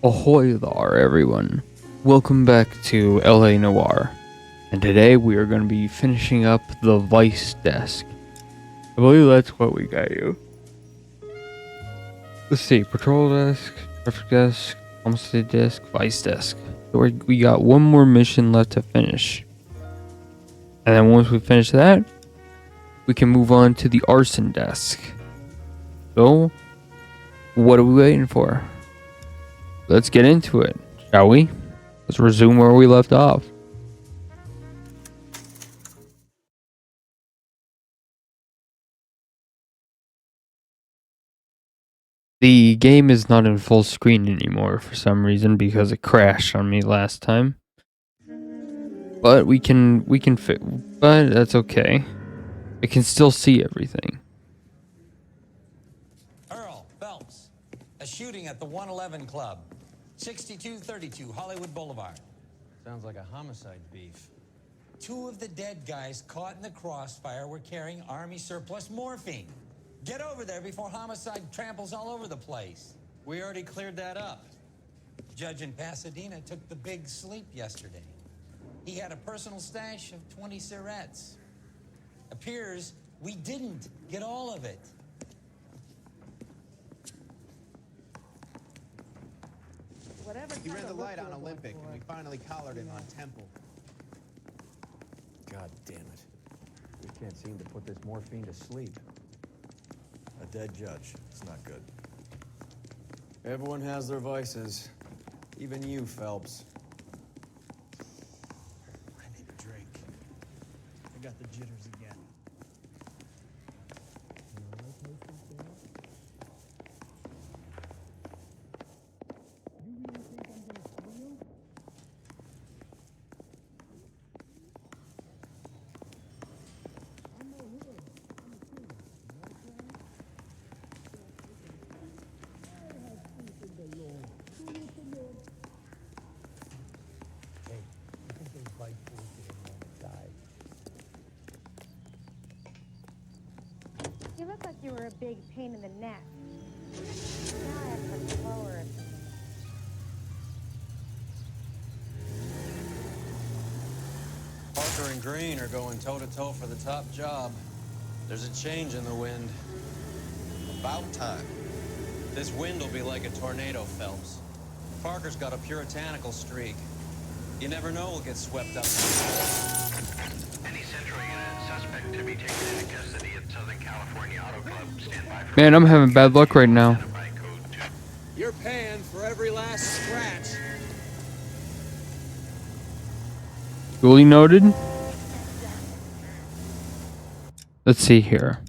Ahoy there, everyone. Welcome back to LA Noire. And today we are going to be finishing up the Vice desk. I believe that's what we got you. Let's see. Patrol desk, traffic desk, homestead desk, Vice desk. So we got one more mission left to finish. And then once we finish that, we can move on to the arson desk. So, what are we waiting for? Let's get into it, shall we? Let's resume where we left off. The game is not in full screen anymore for some reason because it crashed on me last time. But we can but that's okay. I can still see everything. Earl Phelps, a shooting at the 111 Club, 6232 Hollywood Boulevard. Sounds like a homicide beef. Two of the dead guys caught in the crossfire were carrying Army surplus morphine. Get over there before homicide tramples all over the place. We already cleared that up. Judge in Pasadena took the big sleep yesterday. He had a personal stash of 20 cigarettes. Appears we didn't get all of it. He ran the light on Olympic, and we finally collared him on Temple. God damn it. We can't seem to put this morphine to sleep. A dead judge. It's not good. Everyone has their vices. Even you, Phelps. I need a drink. I got the jitters again. You look like you were a big pain in the neck. Now I have a slower opinion. Parker and Green are going toe-to-toe for the top job. There's a change in the wind. About time. This wind will be like a tornado, Phelps. Parker's got a puritanical streak. You never know who'll get swept up. Any Central unit, suspect to be taken into custody at Southern California Auto Club. Stand by for... Man, I'm having bad luck right now. You're paying for every last scratch. Duly noted. Let's see here.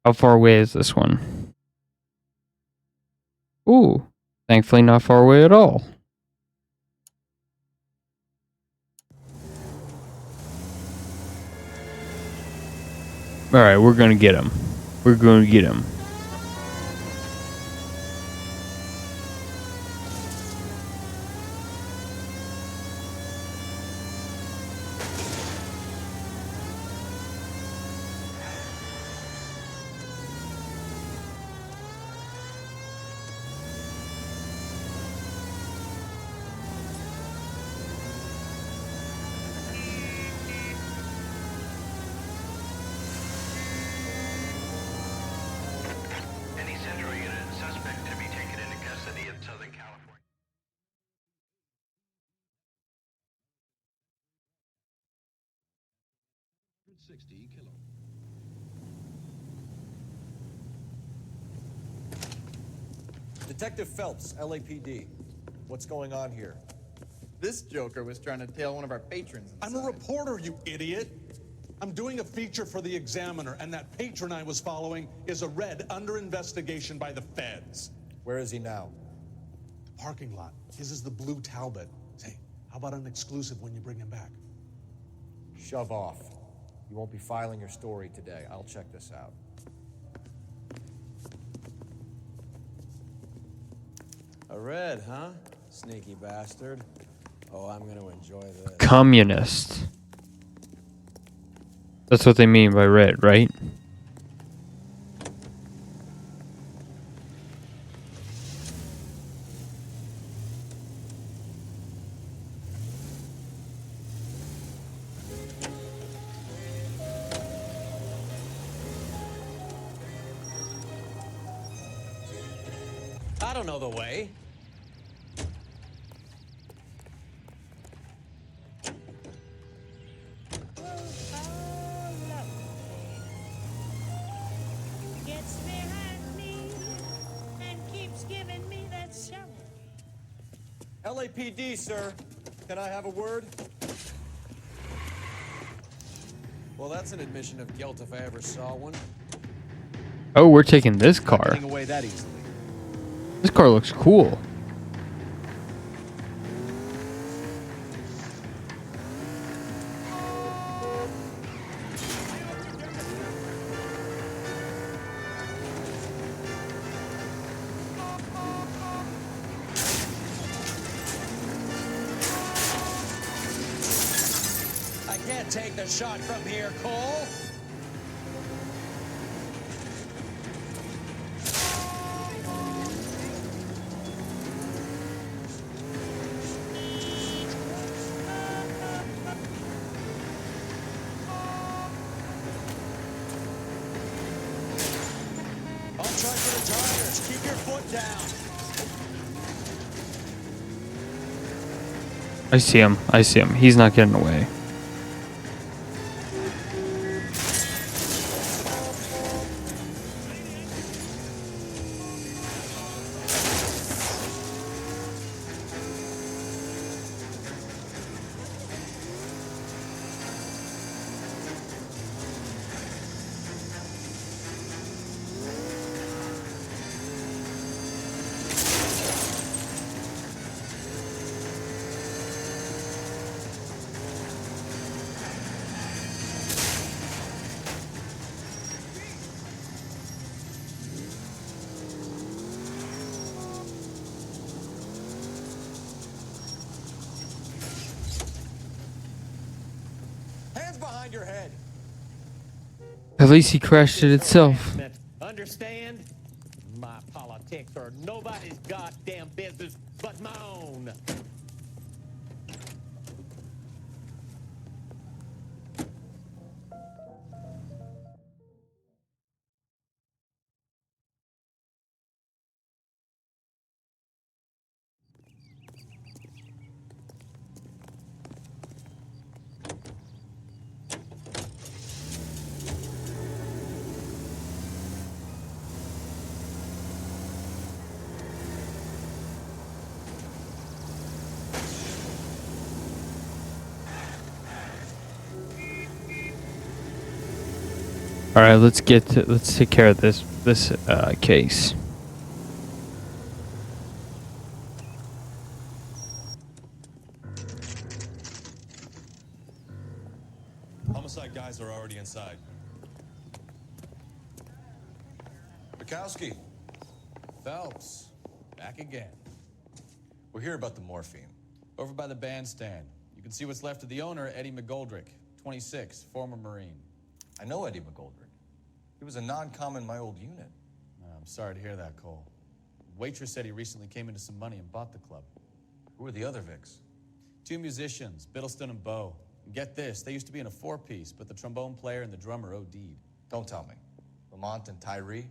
How far away is this one? Ooh, thankfully not far away at all. Alright, we're gonna get him. We're gonna get him. Any Central unit, suspect to be taken into custody at Southern California. Detective Phelps, LAPD. What's going on here? This joker was trying to tail one of our patrons. I'm a reporter, you idiot. I'm doing a feature for the Examiner, and that patron I was following is a red under investigation by the feds. Where is he now? The parking lot. His is the blue Talbot. Say, how about an exclusive when you bring him back? Shove off. You won't be filing your story today. I'll check this out. A red, huh? Sneaky bastard. Oh, I'm gonna enjoy this. Communist. That's what they mean by red, right? I don't know the way. Gets behind me and keeps giving me that shovel. LAPD, sir. Can I have a word? Well, that's an admission of guilt if I ever saw one. Oh, we're taking this Not car. getting away that easily. This car looks cool. I can't take the shot from here, Cole. I'll try for the tires. Keep your foot down. I see him. I see him. He's not getting away. Hands behind your head. At least he crashed it itself. Understand? My politics are nobody's goddamn business but my own. All right, let's take care of this case. Homicide guys are already inside. Bukowski. Phelps, back again. We're here about the morphine. Over by the bandstand. You can see what's left of the owner, Eddie McGoldrick, 26, former Marine. I know Eddie McGoldrick. He was a non-com in my old unit. I'm sorry to hear that, Cole. Waitress said he recently came into some money and bought the club. Who are the other Vics? 2 musicians, Biddleston and Bowe. And get this, they used to be in a 4-piece, but the trombone player and the drummer OD'd. Don't tell me. Lamont and Tyree?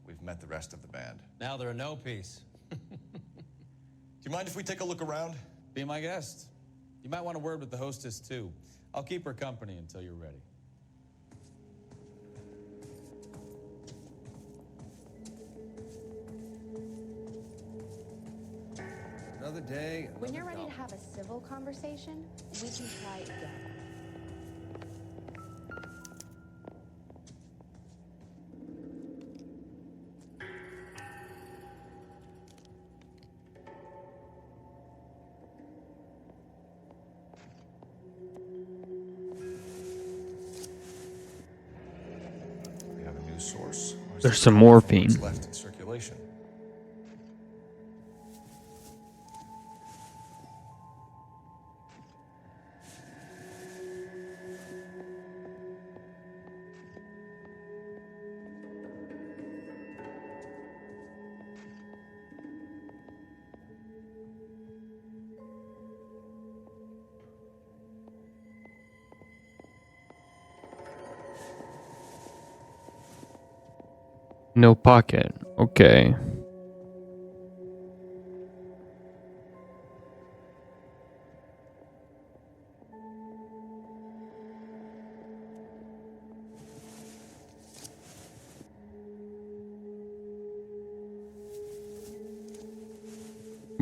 We've met the rest of the band. Now they're a no-piece. Do you mind if we take a look around? Be my guest. You might want a word with the hostess, too. I'll keep her company until you're ready. Another day. When you're ready to have a civil conversation, we can try again. We have a new source. There's some morphine. What's left in circulation. No pocket. Okay.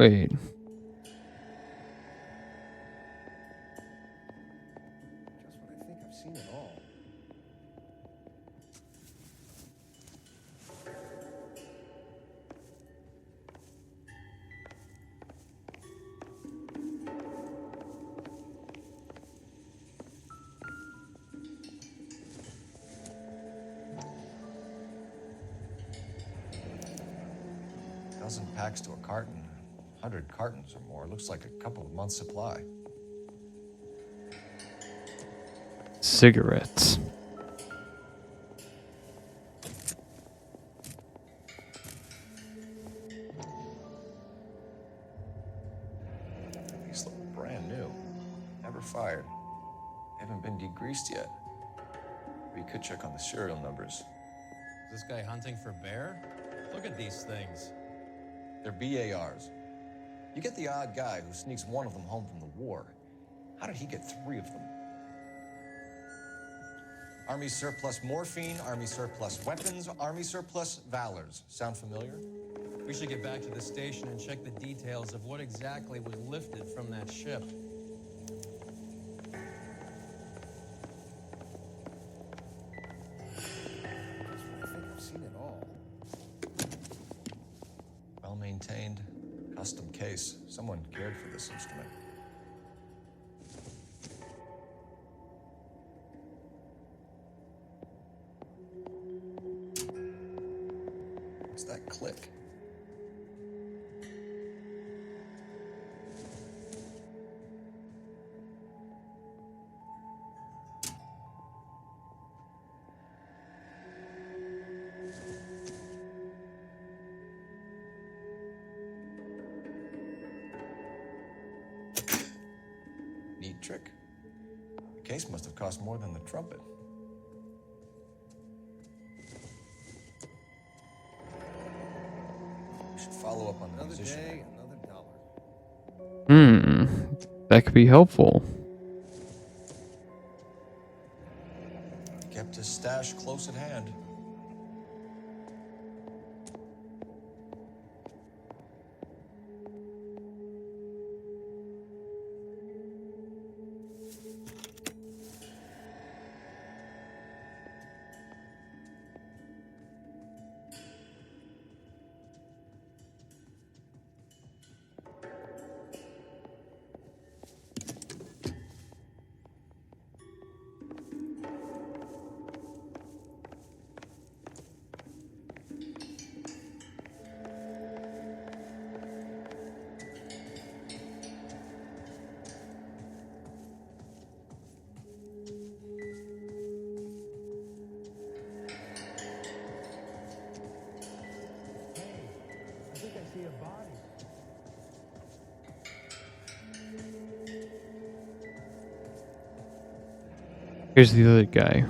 Wait. Just when I think I've seen it all. Dozen packs to a carton. 100 cartons or more. Looks like a couple of months' supply. Cigarettes. These look brand new. Never fired. Haven't been degreased yet. We could check on the serial numbers. Is this guy hunting for bear? Look at these things. They're BARs. You get the odd guy who sneaks one of them home from the war. How did he get 3 of them? Army surplus morphine, Army surplus weapons, Army surplus valors. Sound familiar? We should get back to the station and check the details of what exactly was lifted from that ship. I think I've seen it all. Well maintained, custom case. Someone cared for this instrument. What's that click? Neat trick. The case must have cost more than the trumpet. We should follow up on the musician. That could be helpful. Kept his stash close at hand. Here's the other guy.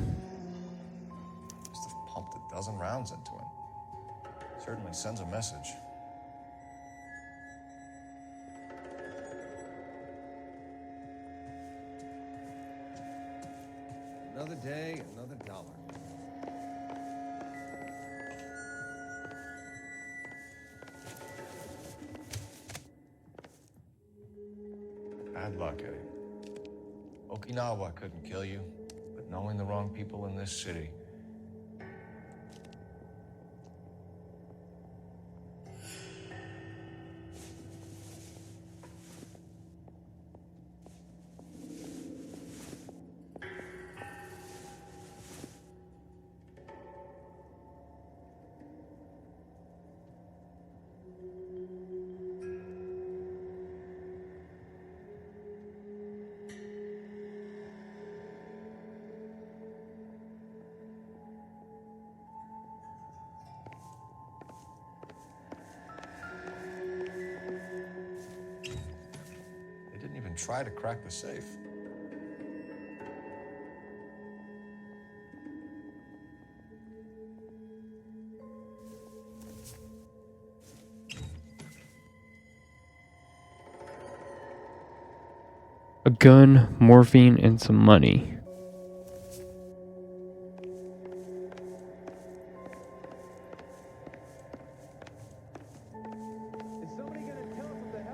Must have pumped a dozen rounds into him. Certainly sends a message. Another day, another dollar. Bad luck, Eddie. Okinawa couldn't kill you, but knowing the wrong people in this city. Try to crack the safe. A gun, morphine, and some money. Is somebody gonna tell us what the hell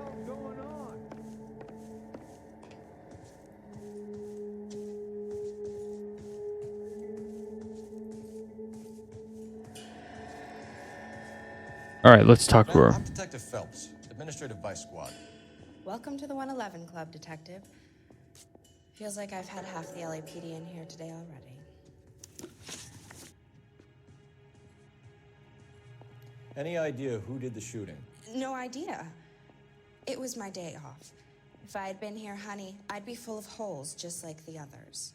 All right, let's talk to Ma'am, her. I'm Detective Phelps, Administrative Vice Squad. Welcome to the 111 Club, Detective. Feels like I've had half the LAPD in here today already. Any idea who did the shooting? No idea. It was my day off. If I had been here, honey, I'd be full of holes just like the others.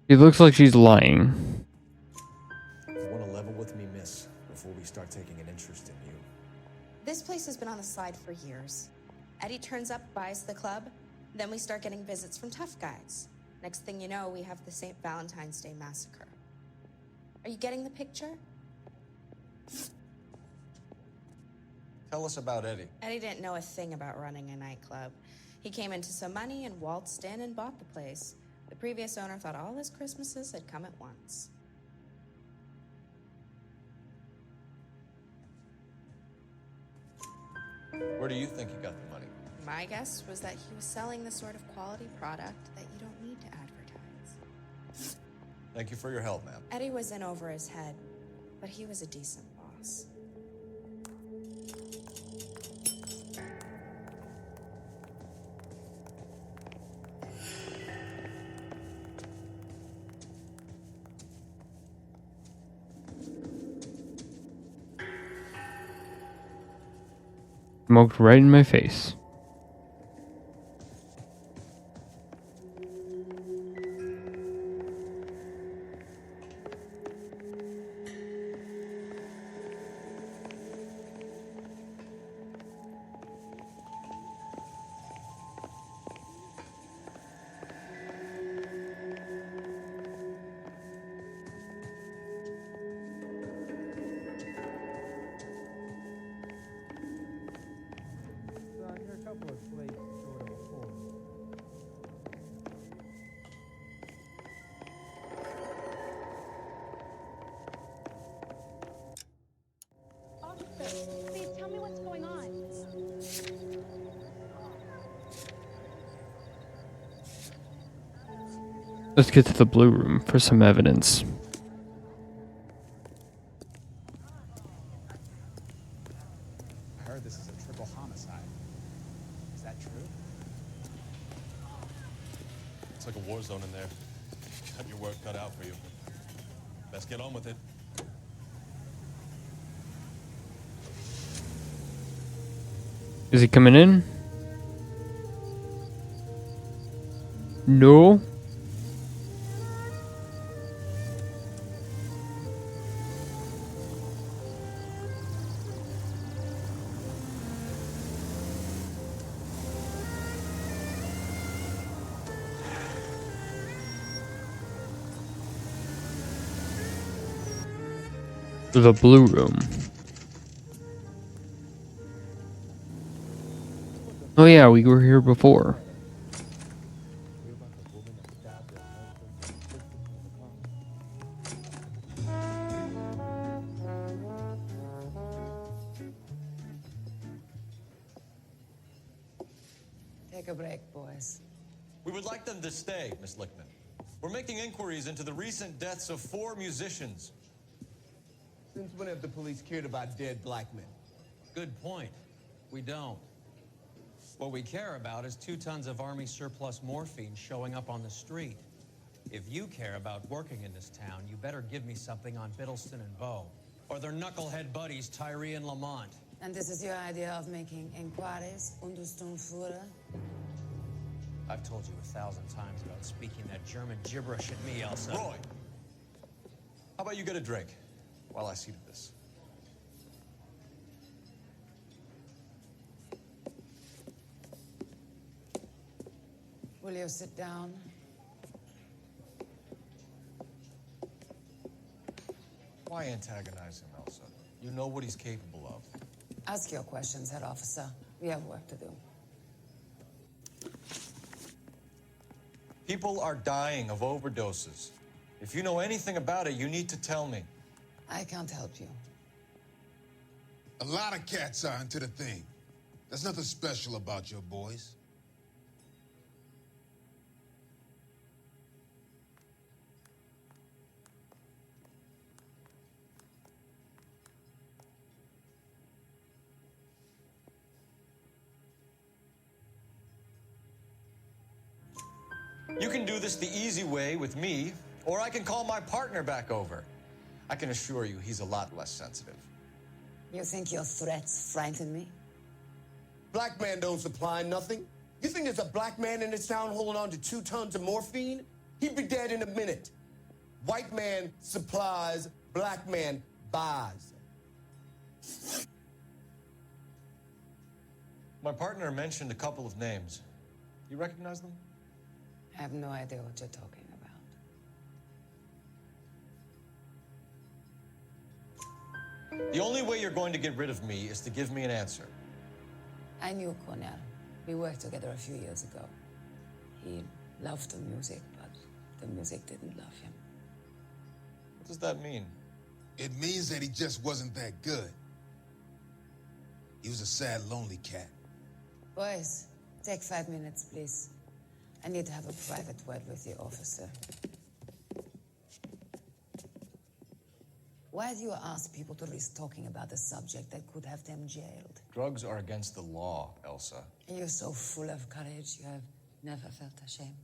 It looks like she's lying. You want to level with me, miss, before we start taking an interest in you? This place has been on the slide for years. Eddie turns up, buys the club, then we start getting visits from tough guys. Next thing you know, we have the St. Valentine's Day massacre. Are you getting the picture? Tell us about Eddie. Eddie didn't know a thing about running a nightclub. He came into some money and waltzed in and bought the place. The previous owner thought all his Christmases had come at once. Where do you think he got the money? My guess was that he was selling the sort of quality product that you don't need to advertise. Thank you for your help, ma'am. Eddie was in over his head, but he was a decent boss. Smoked right in my face. Please tell me what's going on. Let's get to the blue room for some evidence. I heard this is a triple homicide. Is that true? It's like a war zone in there. Got your work cut out for you. Best get on with it. Is he coming in? No. The blue room. Oh yeah, we were here before. Take a break, boys. We would like them to stay, Miss Lickman. We're making inquiries into the recent deaths of 4 musicians. Since when have the police cared about dead black men? Good point. We don't. What we care about is 2 tons of Army surplus morphine showing up on the street. If you care about working in this town, you better give me something on Biddleston and Bow, or their knucklehead buddies Tyree and Lamont. And this is your idea of making inquiries, Untersturmführer? I've told you 1,000 times about speaking that German gibberish at me, Elsa. Roy, how about you get a drink while I see to this? Will you sit down? Why antagonize him, Elsa? You know what he's capable of. Ask your questions, head officer. We have work to do. People are dying of overdoses. If you know anything about it, you need to tell me. I can't help you. A lot of cats are into the thing. There's nothing special about your boys. You can do this the easy way with me, or I can call my partner back over. I can assure you he's a lot less sensitive. You think your threats frighten me? Black man don't supply nothing. You think there's a black man in this town holding on to 2 tons of morphine? He'd be dead in a minute. White man supplies, black man buys. My partner mentioned a couple of names. You recognize them? I have no idea what you're talking about. The only way you're going to get rid of me is to give me an answer. I knew Cornell. We worked together a few years ago. He loved the music, but the music didn't love him. What does that mean? It means that he just wasn't that good. He was a sad, lonely cat. Boys, take 5 minutes, please. I need to have a private word with the officer. Why do you ask people to risk talking about a subject that could have them jailed? Drugs are against the law, Elsa. You're so full of courage, you have never felt ashamed.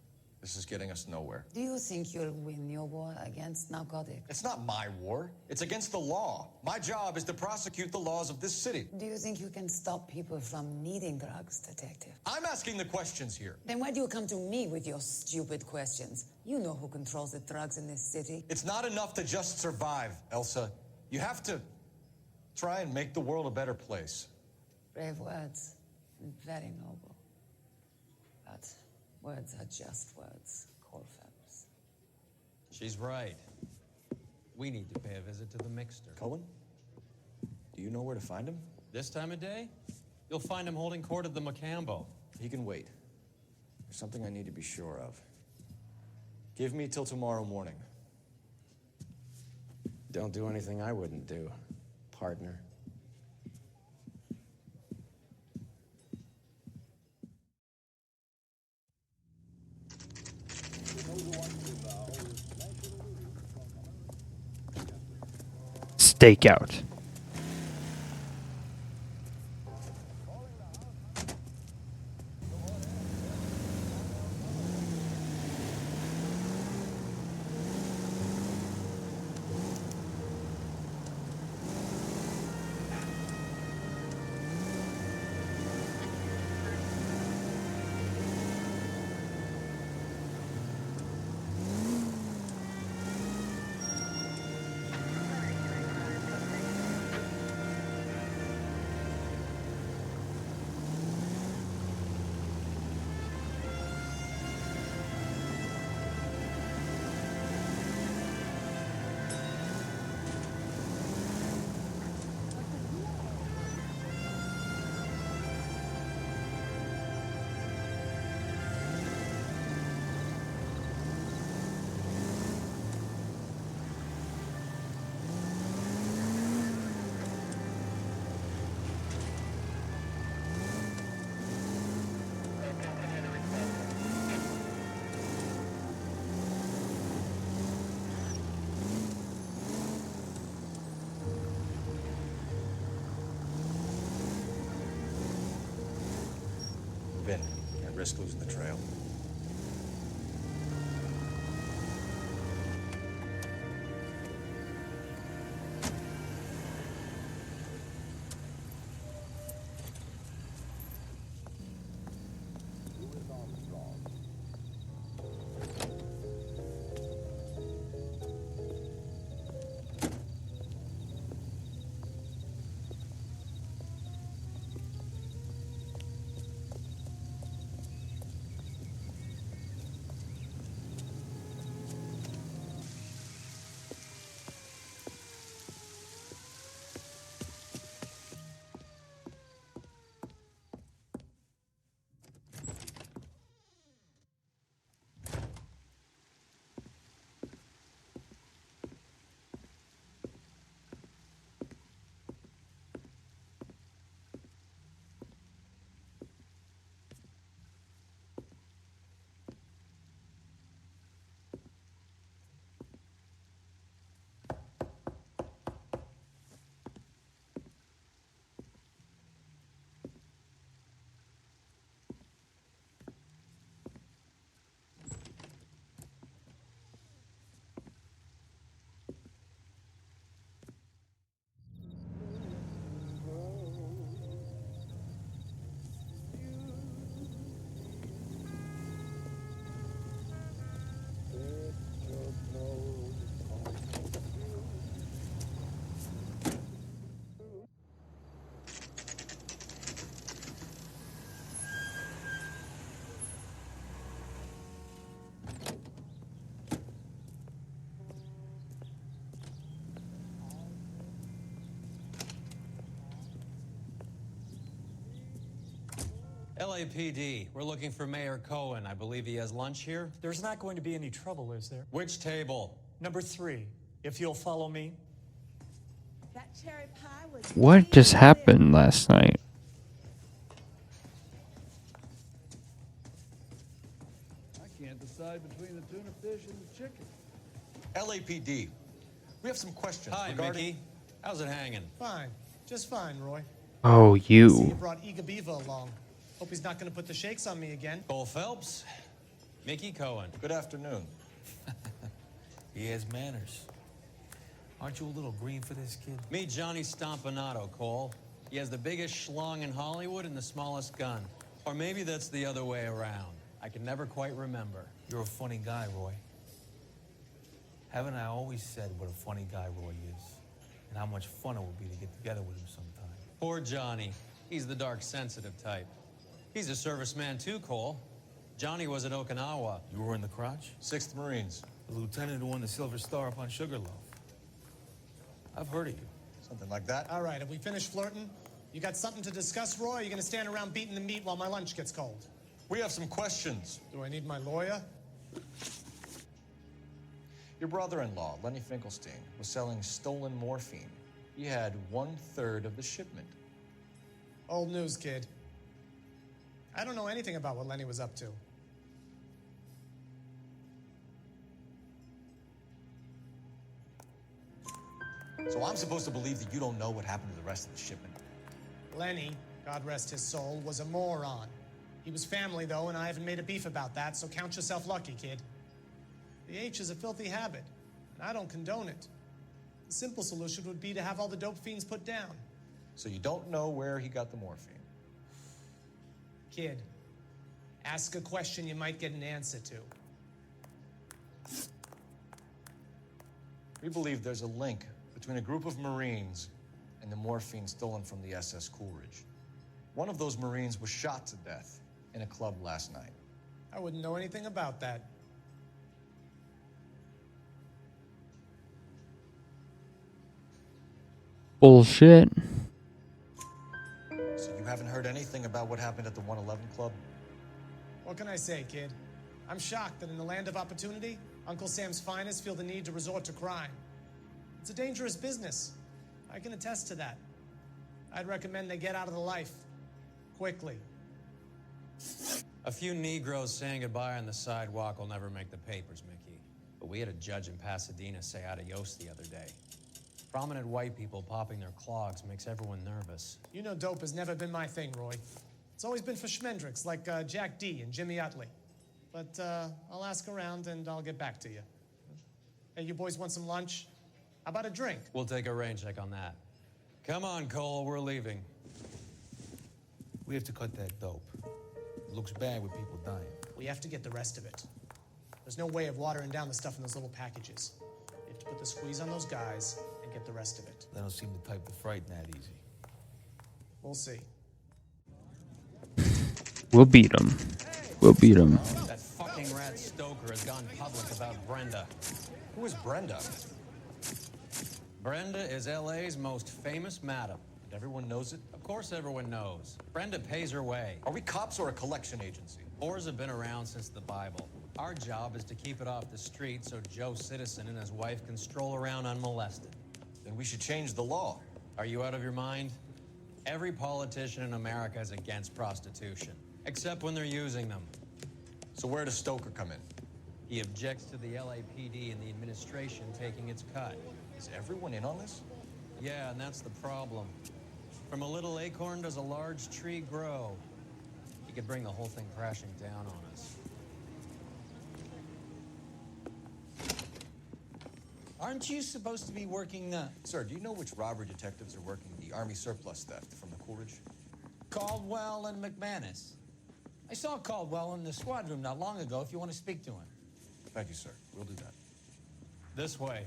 This is getting us nowhere. Do you think you'll win your war against narcotics? It's not my war. It's against the law. My job is to prosecute the laws of this city. Do you think you can stop people from needing drugs, detective? I'm asking the questions here. Then why do you come to me with your stupid questions? You know who controls the drugs in this city. It's not enough to just survive, Elsa. You have to try and make the world a better place. Brave words, and very noble. But words are just words, Colfax. She's right. We need to pay a visit to the mixer. Cohen? Do you know where to find him? This time of day? You'll find him holding court at the Macambo. He can wait. There's something I need to be sure of. Give me till tomorrow morning. Don't do anything I wouldn't do, partner. Stakeout. Vin, can't risk losing the trail. LAPD, we're looking for Mayor Cohen. I believe he has lunch here. There's not going to be any trouble, is there? Which table? Number 3, if you'll follow me. That cherry pie was What just happened last night? I can't decide between the tuna fish and the chicken. LAPD, we have some questions Hi, regarding... Mickey. How's it hanging? Fine. Just fine, Roy. Oh, See, you you. brought Iga Beaver along. Hope he's not going to put the shakes on me again. Cole Phelps, Mickey Cohen. Good afternoon. He has manners. Aren't you a little green for this kid? Meet Johnny Stompanato, Cole. He has the biggest schlong in Hollywood and the smallest gun. Or maybe that's the other way around. I can never quite remember. You're a funny guy, Roy. Haven't I always said what a funny guy Roy is? And how much fun it would be to get together with him sometime. Poor Johnny. He's the dark, sensitive type. He's a serviceman too, Cole. Johnny was at Okinawa. You were in the crotch? 6th Marines. The lieutenant who won the Silver Star up on Sugarloaf. I've heard of you. Something like that. All right, have we finished flirting? You got something to discuss, Roy? Or are you going to stand around beating the meat while my lunch gets cold? We have some questions. Do I need my lawyer? Your brother-in-law, Lenny Finkelstein, was selling stolen morphine. He had 1/3 of the shipment. Old news, kid. I don't know anything about what Lenny was up to. So I'm supposed to believe that you don't know what happened to the rest of the shipment? Lenny, God rest his soul, was a moron. He was family, though, and I haven't made a beef about that, so count yourself lucky, kid. The H is a filthy habit, and I don't condone it. The simple solution would be to have all the dope fiends put down. So you don't know where he got the morphine? Kid, ask a question you might get an answer to. We believe there's a link between a group of Marines and the morphine stolen from the SS Coolidge. One of those Marines was shot to death in a club last night. I wouldn't know anything about that. Bullshit. So you haven't heard anything about what happened at the 111 Club? What can I say, kid? I'm shocked that in the land of opportunity, Uncle Sam's finest feel the need to resort to crime. It's a dangerous business. I can attest to that. I'd recommend they get out of the life. Quickly. A few Negroes saying goodbye on the sidewalk will never make the papers, Mickey. But we had a judge in Pasadena say adios the other day. Prominent white people popping their clogs makes everyone nervous. You know dope has never been my thing, Roy. It's always been for schmendricks like Jack D and Jimmy Utley. But I'll ask around and I'll get back to you. Hey, you boys want some lunch? How about a drink? We'll take a rain check on that. Come on, Cole, we're leaving. We have to cut that dope. It looks bad with people dying. We have to get the rest of it. There's no way of watering down the stuff in those little packages. You have to put the squeeze on those guys and get the rest of it. They don't seem the type to frighten that easy. We'll see. We'll beat him. We'll beat him. That fucking rat Stoker has gone public about Brenda. Who is Brenda? Brenda is LA's most famous madam. And everyone knows it? Of course everyone knows. Brenda pays her way. Are we cops or a collection agency? Whores have been around since the Bible. Our job is to keep it off the street so Joe Citizen and his wife can stroll around unmolested. Then we should change the law. Are you out of your mind? Every politician in America is against prostitution, except when they're using them. So where does Stoker come in? He objects to the LAPD and the administration taking its cut. Is everyone in on this? Yeah, and that's the problem. From a little acorn does a large tree grow. He could bring the whole thing crashing down on us. Aren't you supposed to be working Sir, do you know which robbery detectives are working the Army surplus theft from the Coolidge? Caldwell and McManus? I saw Caldwell in the squad room not long ago if you want to speak to him. Thank you, sir. We'll do that. This way.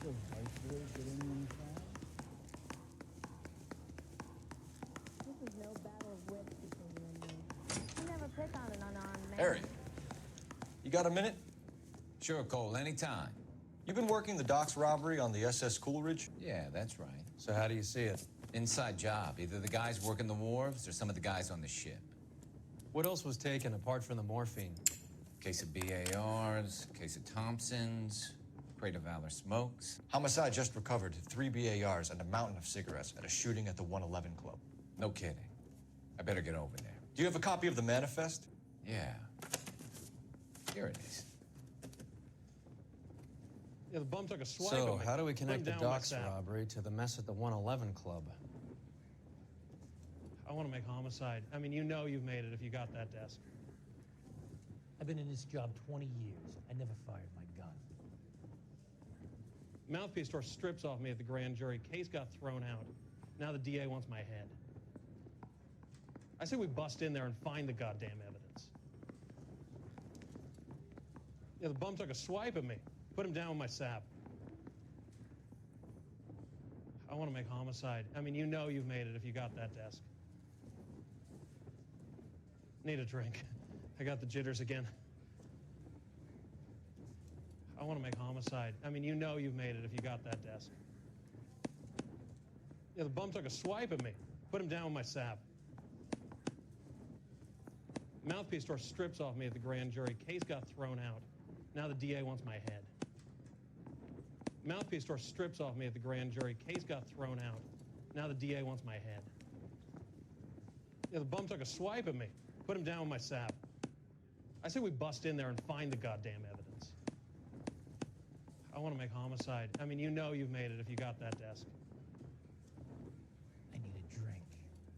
This is no battle of wits between you and me. You never pick on an unarmed man. Harry, you got a minute? Sure, Cole, anytime. You've been working the docks robbery on the SS Coolidge? Yeah, that's right. So how do you see it? Inside job. Either the guys working the wharves or some of the guys on the ship. What else was taken apart from the morphine? Case of BARs, case of Thompsons, crate of Valor smokes. Homicide just recovered 3 BARs and a mountain of cigarettes at a shooting at the 111 Club. No kidding. I better get over there. Do you have a copy of the manifest? Yeah. Here it is. Yeah, the bum took a swipe So, at me. how do we Put him connect the down docks like that. robbery to the mess at the 111 Club? I want to make homicide. I mean, you know you've made it if you got that desk. I've been in this job 20 years. I never fired my gun. Mouthpiece store strips off me at the grand jury. Case got thrown out. Now the DA wants my head. I say we bust in there and find the goddamn evidence. Yeah, the bum took a swipe at me. Put him down with my sap. I want to make homicide. I mean, you know you've made it if you got that desk. Need a drink. I got the jitters again. I want to make homicide. I mean, you know you've made it if you got that desk. Yeah, the bum took a swipe at me. Put him down with my sap. Mouthpiece store strips off me at the grand jury. Case got thrown out. Now the DA wants my head. Mouthpiece store strips off me at the grand jury. Case got thrown out. Now the DA wants my head. Yeah, the bum took a swipe at me. Put him down with my sap. I say we bust in there and find the goddamn evidence. I want to make homicide. I mean, you know you've made it if you got that desk. I need a drink.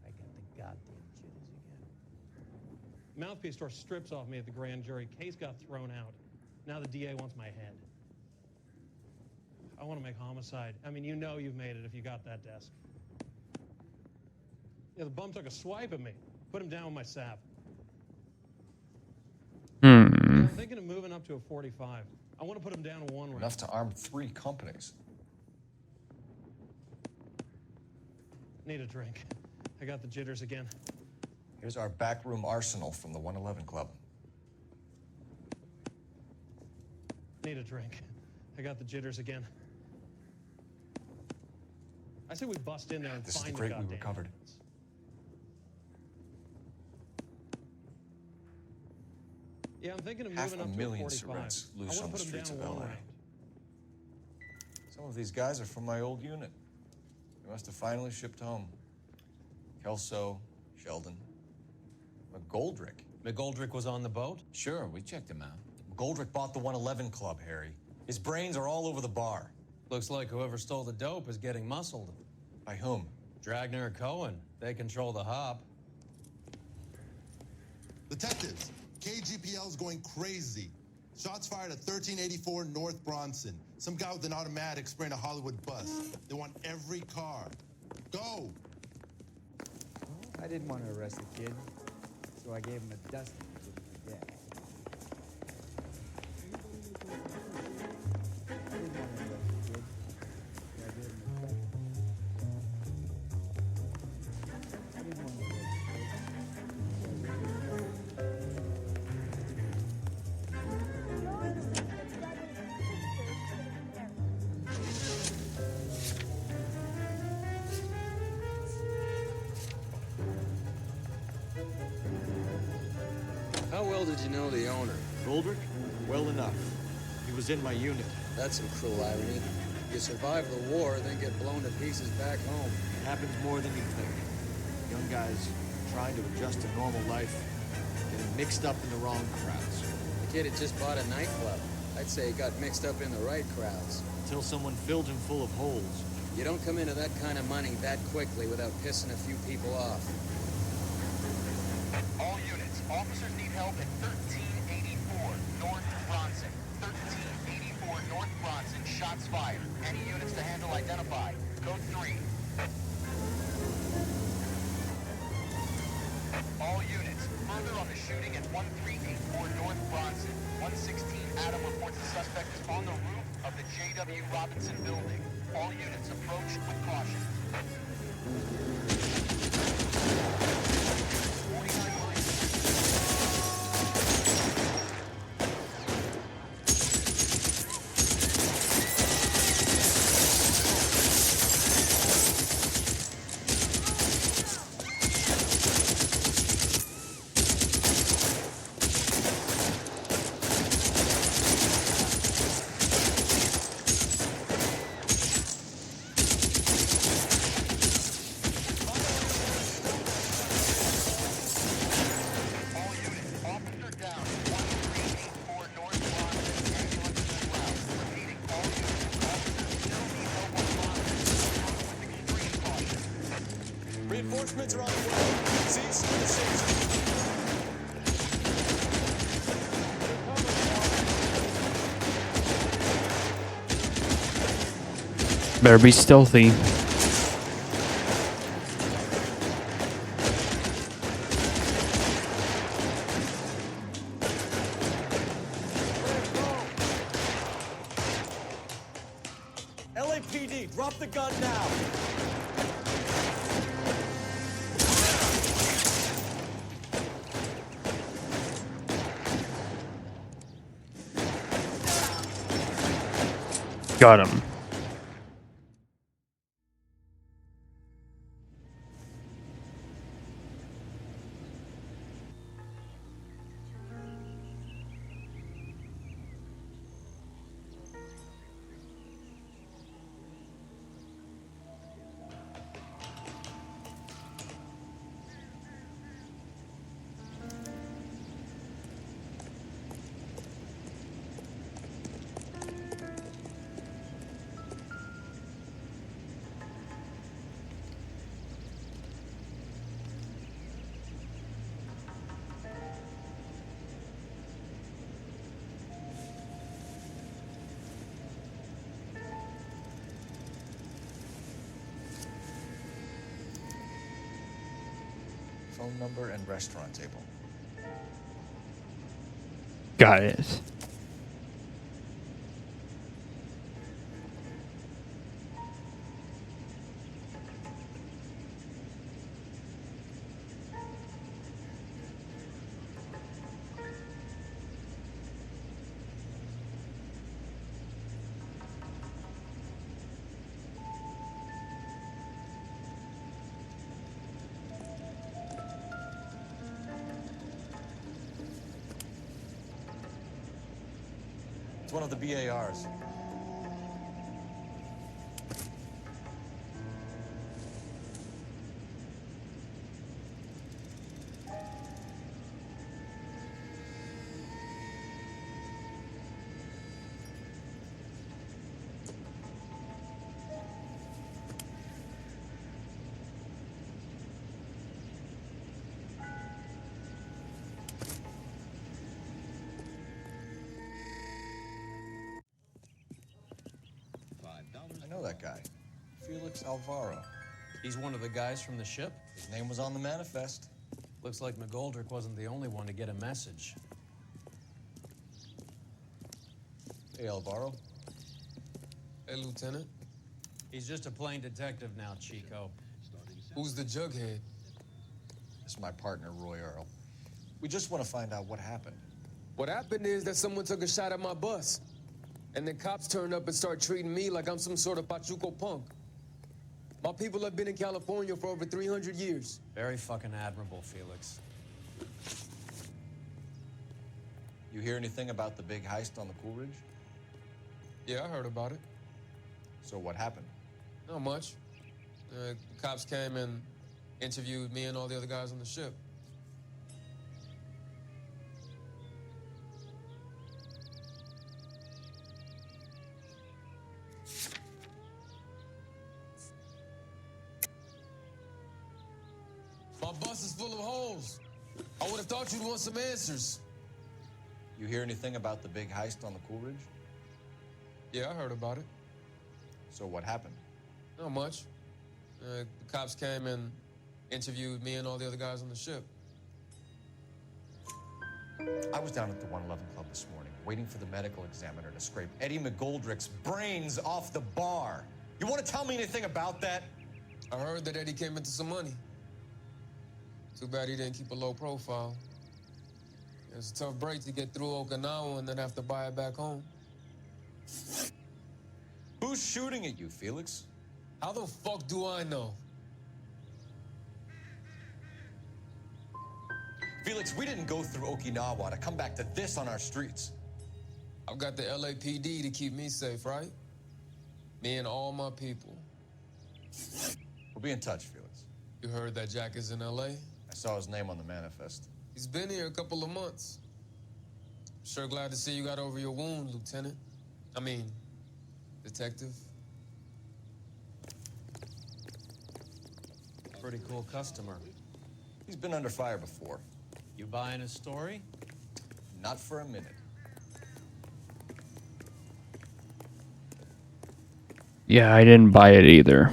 I got the goddamn jitters again. Mouthpiece store strips off me at the grand jury. Case got thrown out. Now the DA wants my head. I want to make homicide. I mean, you know you've made it if you got that desk. Yeah, the bum took a swipe at me. Put him down with my sap. I'm thinking of moving up to a 45. I want to put him down to 1 round. Enough to arm 3 companies. Need a drink. I got the jitters again. Here's our backroom arsenal from the 111 Club. Need a drink. I got the jitters again. I say we bust in there and This is find the the crate we goddamn recovered. evidence. Yeah, I'm thinking of moving up to a 500,000 45. cigarettes I loose want on to the put him down streets to of 1 LA. round. Some of these guys are from my old unit. They must have finally shipped home. Kelso, Sheldon, McGoldrick. McGoldrick was on the boat? Sure, we checked him out. McGoldrick bought the 111 Club, Harry. His brains are all over the bar. Looks like whoever stole the dope is getting muscled. By whom? Dragner or Cohen. They control the hop. Detectives, KGPL's going crazy. Shots fired at 1384 North Bronson. Some guy with an automatic spraying a Hollywood bus. They want every car. Go! I didn't want to arrest the kid, so I gave him a dusting to give him a deck. I didn't want to arrest the kid, so I gave him a dusting. I didn't want to arrest the kid, so I gave him a dusting. How well did you know the owner? Goldrick? Well enough. He was in my unit. That's some cruel irony. You survive the war, then get blown to pieces back home. It happens more than you think. Young guys trying to adjust to normal life, getting mixed up in the wrong crowds. The kid had just bought a nightclub. I'd say he got mixed up in the right crowds. Until someone filled him full of holes. You don't come into that kind of money that quickly without pissing a few people off. All units, officers need help at 1384 North Bronson. 1384 North Bronson, shots fired. Any units to handle identify. Code 3. All units, further on the shooting at 1384 North Bronson. 116 Adam reports the suspect is on the roof of the J.W. Robinson building. All units approach with caution. Reinforcements are on the way. Cease to the six. Better be stealthy. LAPD, drop the gun now. Got him. Phone number and restaurant table. Got it. It's one of the BARs. I know that guy. Felix Alvaro. He's one of the guys from the ship? His name was on the manifest. Looks like McGoldrick wasn't the only one to get a message. Hey, Alvaro. Hey, Lieutenant. He's just a plain detective now, Chico. Who's the jughead? This is my partner, Roy Earl. We just want to find out what happened. What happened is that someone took a shot at my bus. And then cops turned up and start treating me like I'm some sort of Pachuco punk. My people have been in California for over 300 years. Very fucking admirable, Felix. You hear anything about the big heist on the Coolidge? Yeah, I heard about it. So what happened? Not much. Cops came and interviewed me and all the other guys on the ship. My bus is full of holes. I would have thought you'd want some answers. You hear anything about the big heist on the Coolidge? Yeah, I heard about it. So what happened? Not much. The cops came and interviewed me and all the other guys on the ship. I was down at the 111 Club this morning, waiting for the medical examiner to scrape Eddie McGoldrick's brains off the bar. You want to tell me anything about that? I heard that Eddie came into some money. Too bad he didn't keep a low profile. It was a tough break to get through Okinawa and then have to buy it back home. Who's shooting at you, Felix? How the fuck do I know? Felix, we didn't go through Okinawa to come back to this on our streets. I've got the LAPD to keep me safe, right? Me and all my people. We'll be in touch, Felix. You heard that Jack is in LA? I saw his name on the manifest. He's been here a couple of months. Sure glad to see you got over your wound, Lieutenant. I mean, Detective. Pretty cool customer. He's been under fire before. You buying his story? Not for a minute. Yeah, I didn't buy it either.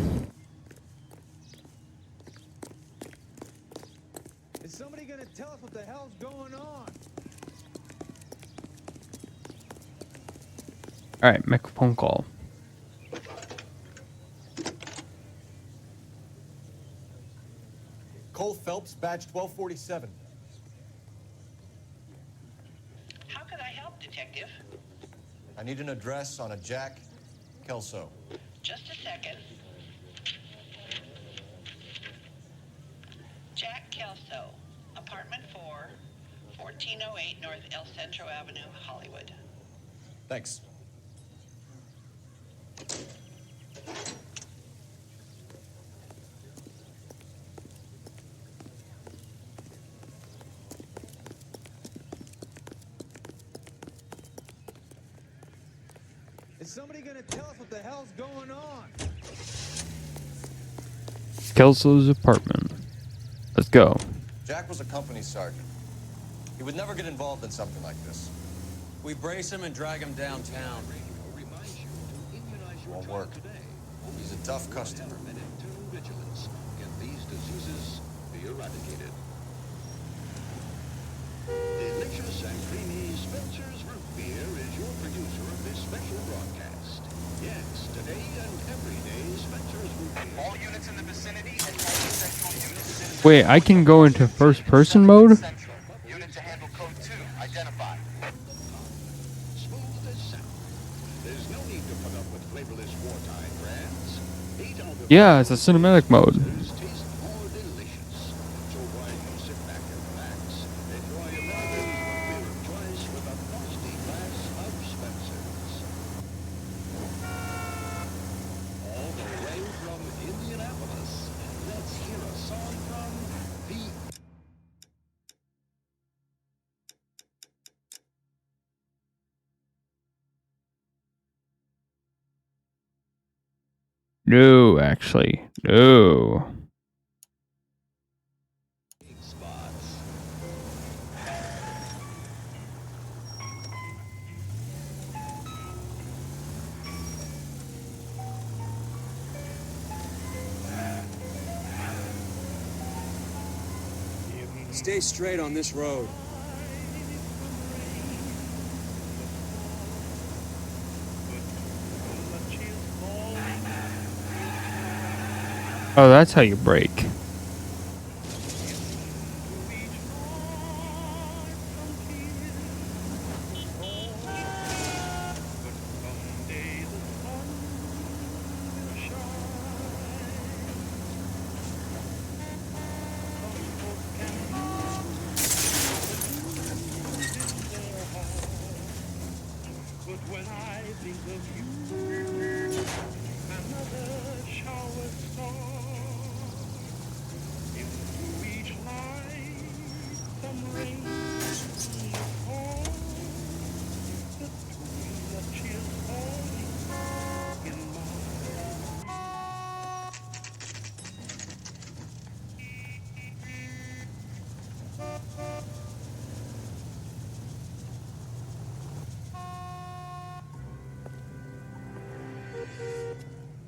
Is somebody gonna tell us what the hell's going on? All right, make a phone call. Cole Phelps, badge 1247. How can I help, Detective? I need an address on a Jack Kelso. Just a second. Jack Kelso, apartment 4, 1408 North El Centro Avenue, Hollywood. Thanks. Is somebody gonna tell us what the hell's going on? Kelso's apartment. Let's go. Jack was a company sergeant. He would never get involved in something like this. We brace him and drag him downtown. Won't work. He's a tough customer. Vigilance. Can these diseases be eradicated? Delicious and creamy Spencer's Root Beer is your producer of this special broadcast. Yes, today and every day, Spencer's Root Beer. All units in the vicinity and all central units. Wait, I can go into first person mode? Unit to handle code 2, identified. Smooth as sound. There's no need to put up with flavorless wartime brands. 8 out of Yeah, it's a cinematic mode. taste more delicious. So while you sit back and relax, enjoy America's root beer of choice with a frosty glass of Spencer's. All the way from Indianapolis, let's hear a song from the No, actually. No. Stay straight on this road. Oh, that's how you brake. But when I think of you, another shower starts. Into each light, some rain falls. The tune of cheers falling in my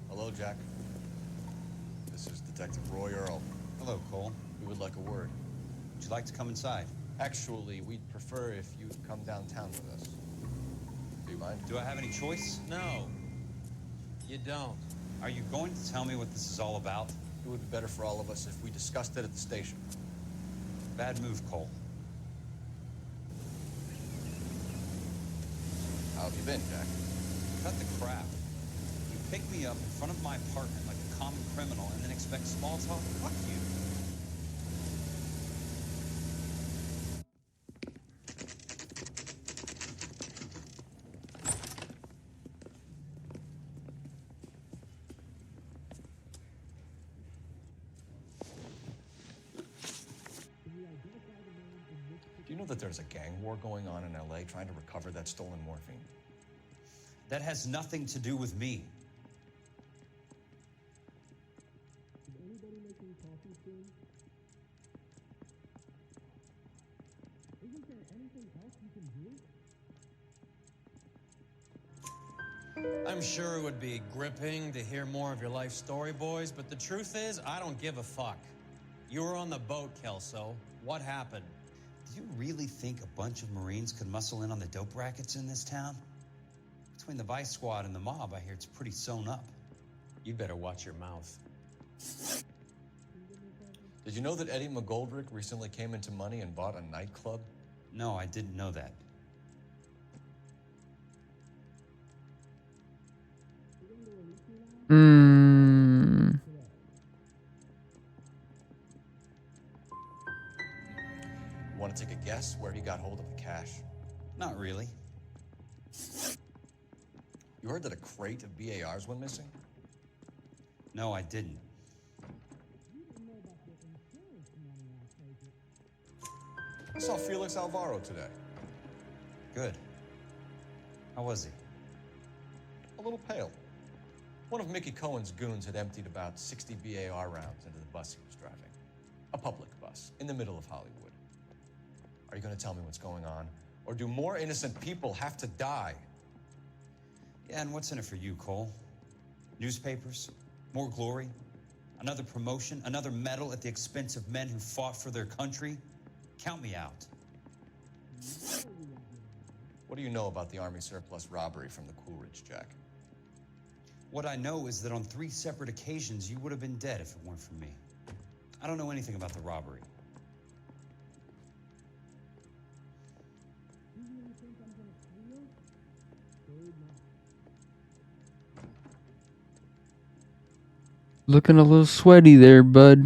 Hello, Jack. This is Detective Roy Earl. Hello, Cole. We would like a word. Would you like to come inside? Actually, we'd prefer if you'd come downtown with us. Do you mind? Do I have any choice? No. You don't. Are you going to tell me what this is all about? It would be better for all of us if we discussed it at the station. Bad move, Cole. How have you been, Jack? Cut the crap. You pick me up in front of my apartment like a common criminal and then expect small talk? Fuck you. Do you know that there's a gang war going on in LA trying to recover that stolen morphine? That has nothing to do with me. I'm sure it would be gripping to hear more of your life story, boys, but the truth is, I don't give a fuck. You were on the boat, Kelso. What happened? Do you really think a bunch of Marines could muscle in on the dope rackets in this town? Between the Vice Squad and the mob, I hear it's pretty sewn up. You'd better watch your mouth. Did you know that Eddie McGoldrick recently came into money and bought a nightclub? No, I didn't know that. Want to take a guess where he got hold of the cash? Not really. You heard that a crate of BARs went missing? No, I didn't. I saw Felix Alvaro today. Good. How was he? A little pale. One of Mickey Cohen's goons had emptied about 60 BAR rounds into the bus he was driving. A public bus, in the middle of Hollywood. Are you going to tell me what's going on? Or do more innocent people have to die? Yeah, and what's in it for you, Cole? Newspapers? More glory? Another promotion? Another medal at the expense of men who fought for their country? Count me out. What do you know about the Army surplus robbery from the Coolidge, Jack? What I know is that on 3 separate occasions, you would have been dead if it weren't for me. I don't know anything about the robbery. Looking a little sweaty there, bud.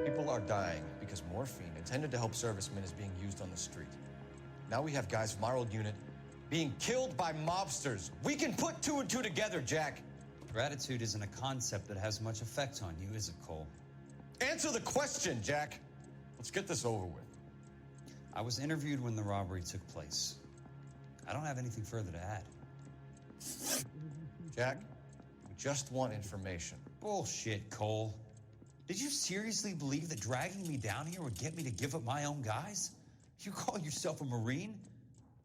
People are dying because morphine intended to help servicemen is being used on the street. Now we have guys from our old unit being killed by mobsters. We can put 2 and 2 together, Jack. Gratitude isn't a concept that has much effect on you, is it, Cole? Answer the question, Jack. Let's get this over with. I was interviewed when the robbery took place. I don't have anything further to add. Jack, we just want information. Bullshit, Cole. Did you seriously believe that dragging me down here would get me to give up my own guys? You call yourself a Marine?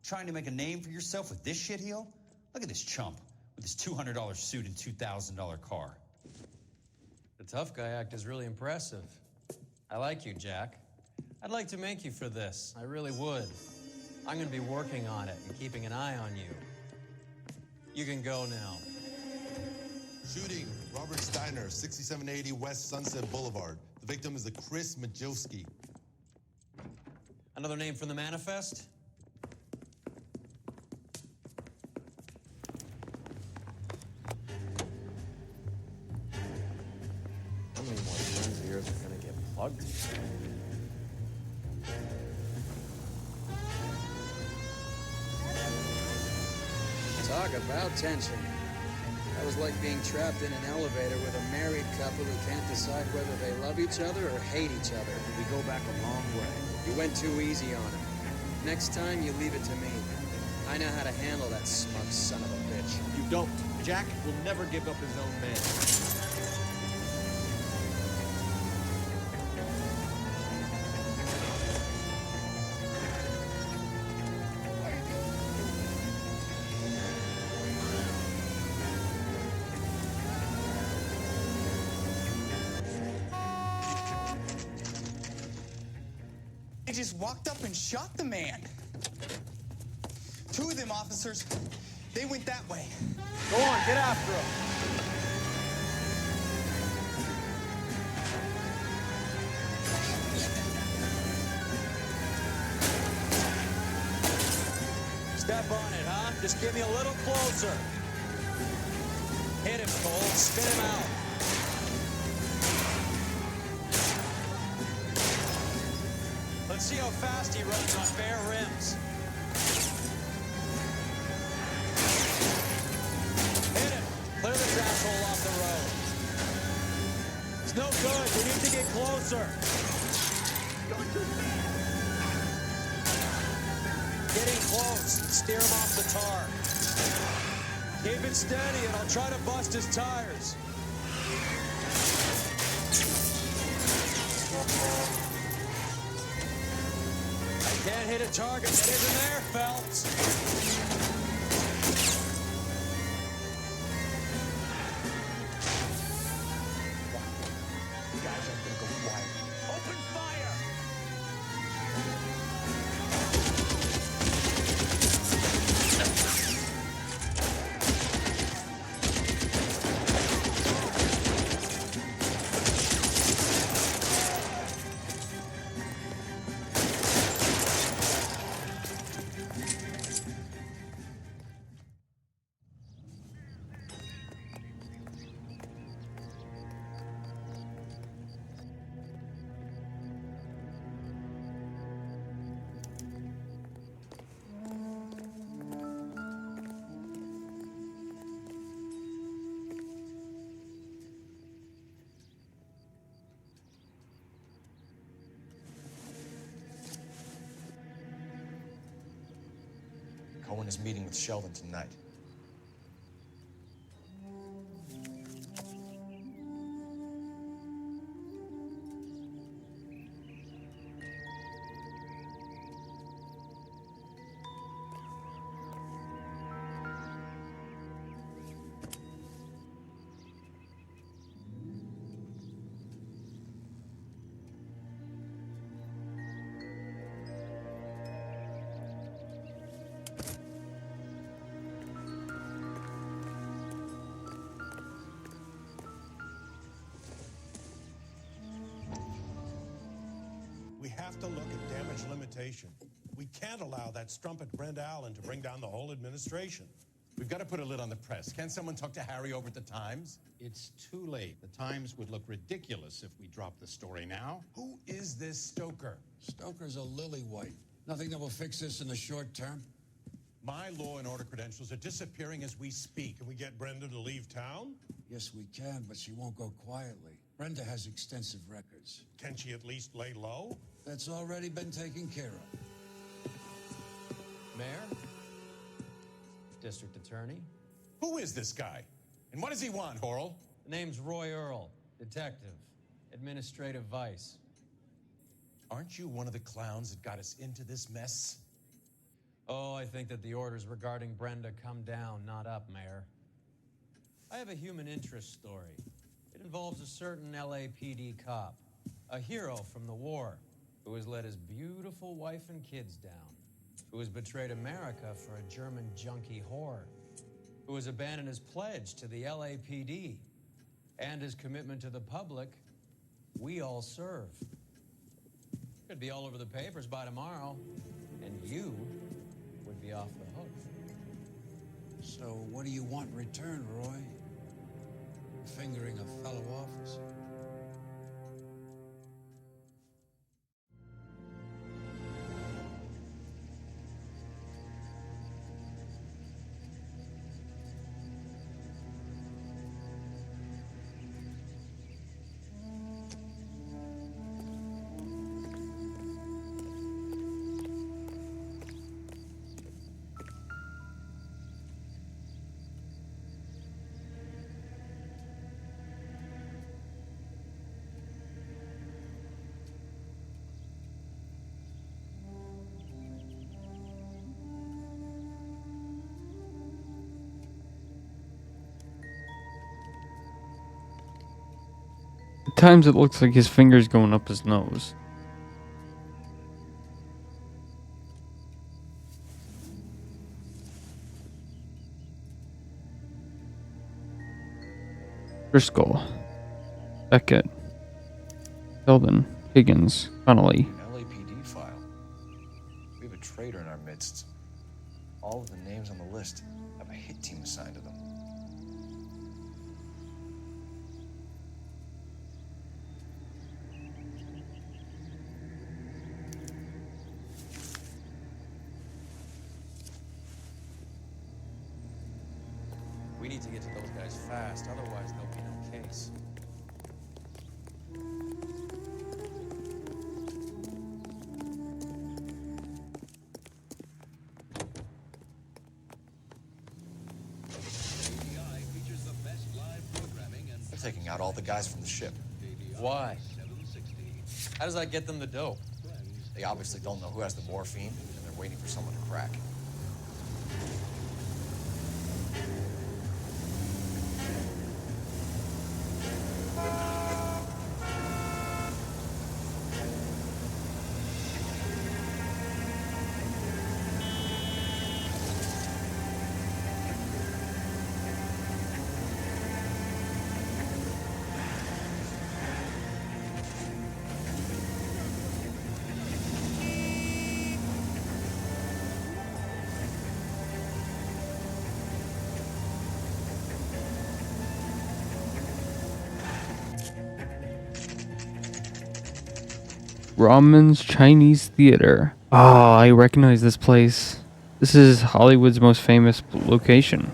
Trying to make a name for yourself with this shitheel? Look at this chump with his $200 suit and $2,000 car. The tough guy act is really impressive. I like you, Jack. I'd like to make you for this. I really would. I'm going to be working on it and keeping an eye on you. You can go now. Shooting, Robert Steiner, 6780 West Sunset Boulevard. The victim is a Chris Majowski. Another name from the manifest? How many more friends of yours are gonna get plugged? Talk about tension. That was like being trapped in an elevator with a married couple who can't decide whether they love each other or hate each other. We go back a long way. You went too easy on him. Next time, you leave it to me. I know how to handle that smug son of a bitch. You don't. Jack will never give up his own man. They just walked up and shot the man. 2 of them officers, they went that way. Go on, get after him. Step on it, huh? Just get me a little closer. Hit him, Cole. Spin him out. Let's see how fast he runs on bare rims. Hit him. Clear this asshole off the road. It's no good. We need to get closer. Getting close. Steer him off the tar. Keep it steady and I'll try to bust his tires. Can't hit a target that isn't there, Phelps. You guys aren't gonna go quiet. Open fire! Cohen is meeting with Sheldon tonight. We have to look at damage limitation. We can't allow that strumpet Brent Allen to bring down the whole administration. We've got to put a lid on the press. Can't someone talk to Harry over at the Times? It's too late. The Times would look ridiculous if we dropped the story now. Who is this Stoker? Stoker's a lily-white. Nothing that will fix this in the short term. My law and order credentials are disappearing as we speak. Can we get Brenda to leave town? Yes, we can, but she won't go quietly. Brenda has extensive records. Can she at least lay low? That's already been taken care of. Mayor? District Attorney? Who is this guy? And what does he want, Horrell? The name's Roy Earl, detective, administrative vice. Aren't you one of the clowns that got us into this mess? Oh, I think that the orders regarding Brenda come down, not up, Mayor. I have a human interest story. It involves a certain LAPD cop, a hero from the war, who has let his beautiful wife and kids down, who has betrayed America for a German junkie whore, who has abandoned his pledge to the LAPD and his commitment to the public. We all serve. Could be all over the papers by tomorrow, and you would be off the hook. So what do you want in return, Roy? Fingering a fellow officer. At times it looks like his finger's going up his nose. Driscoll, Beckett, Sheldon, Higgins, Connolly. LAPD file. We have a traitor in our midst. All of the names on the list have a hit team assigned to them. We need to get to those guys fast, otherwise there'll be no case. They're taking out all the guys from the ship. Why? How does that get them the dope? They obviously don't know who has the morphine, and they're waiting for someone to crack. Ramen's Chinese Theater. Oh, I recognize this place. This is Hollywood's most famous location.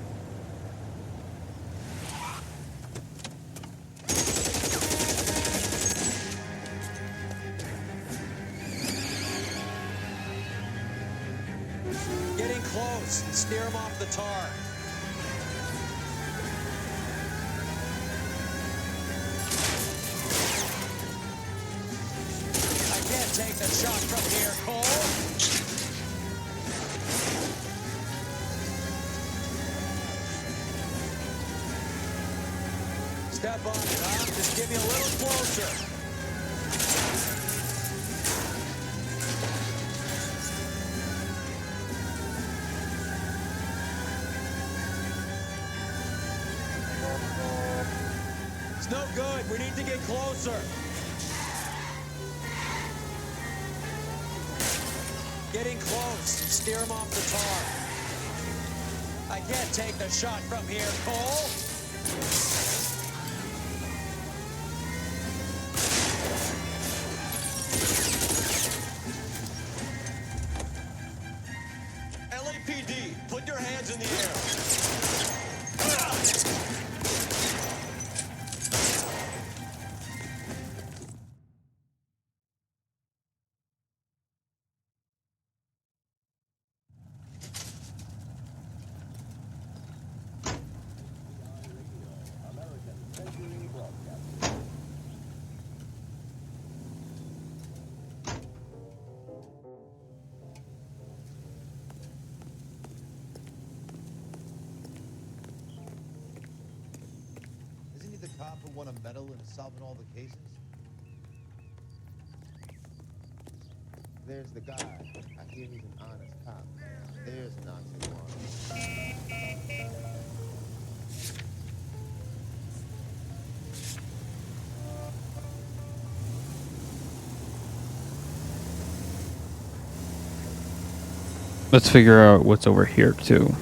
Getting close. Steer him off the tar. I can't take the shot from here, Cole. Step on it, huh? Just give me a little closer. It's no good. We need to get closer. Getting close. Steer him off the tar. I can't take the shot from here, Cole. LAPD, put your hands in the air. Isn't he the cop who won a medal in solving all the cases? There's the guy. I hear he's an honest cop. There's an oxymoron. Let's figure out what's over here too.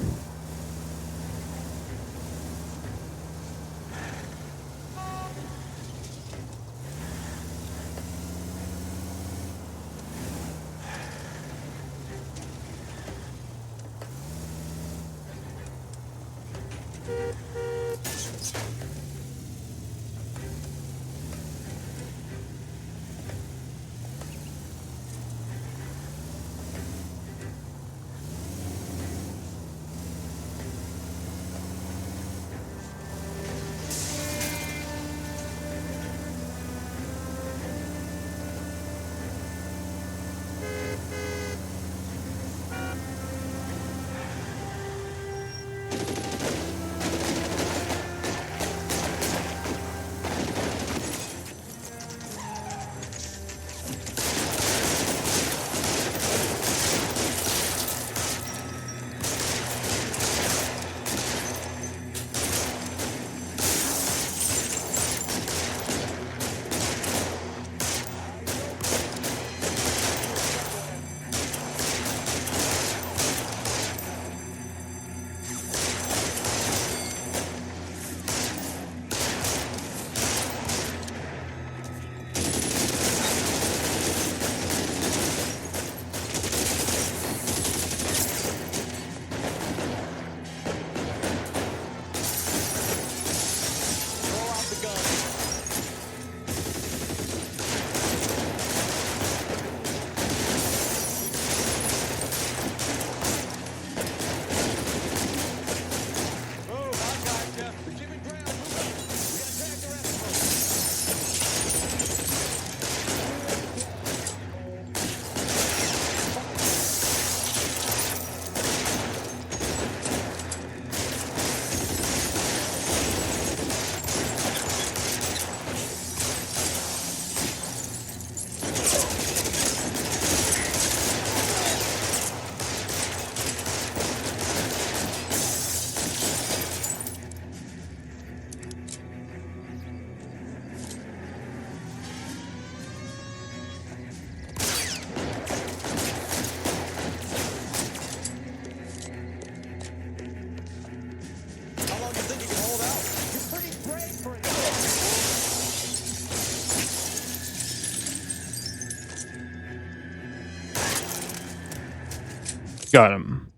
Got him.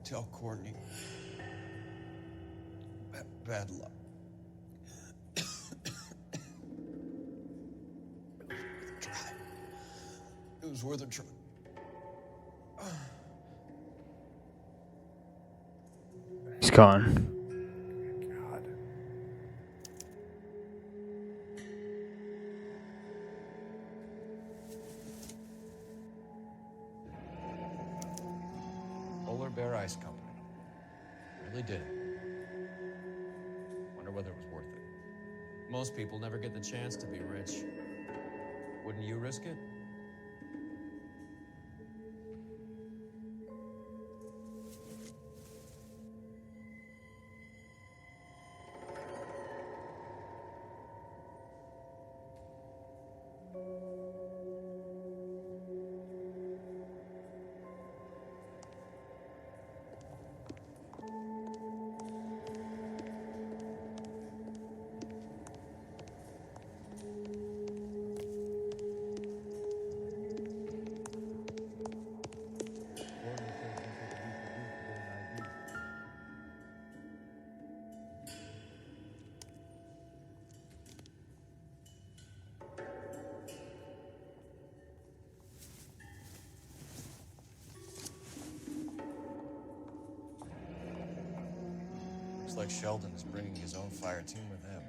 Tell Courtney. Bad luck. It was worth a try. He's gone. Polar Bear Ice Company. Really did it. Wonder whether it was worth it. Most people never get the chance to be rich. Wouldn't you risk it? Looks like Sheldon is bringing his own fire team with him.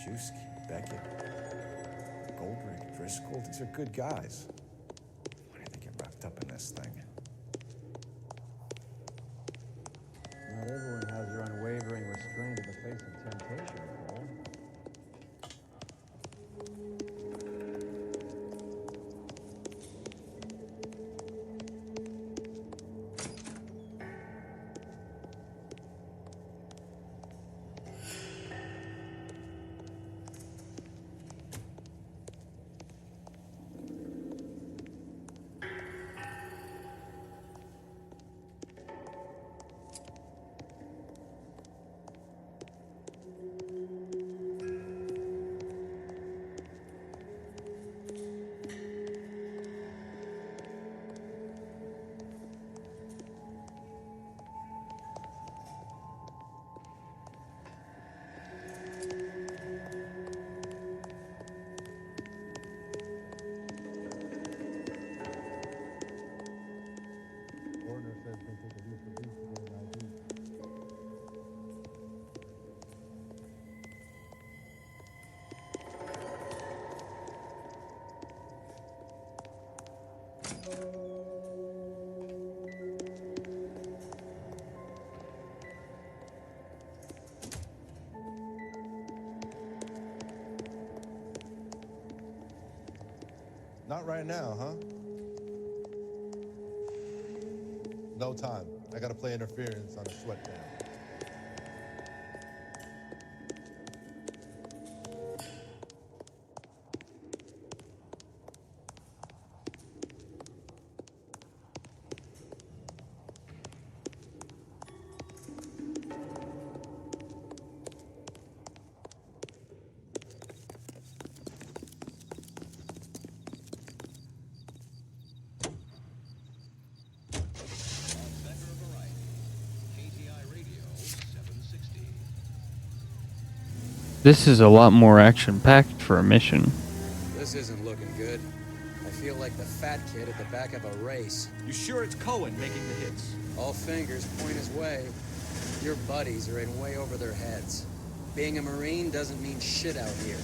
Juski, Beckett, Goldrick, Driscoll, these are good guys. Why do they get wrapped up in this thing? Not everyone has your unwavering restraint in the face of temptation, Paul. Not right now, huh? No time. I gotta play interference on a sweatband. This is a lot more action-packed for a mission. This isn't looking good. I feel like the fat kid at the back of a race. You sure it's Cohen making the hits? All fingers point his way. Your buddies are in way over their heads. Being a Marine doesn't mean shit out here.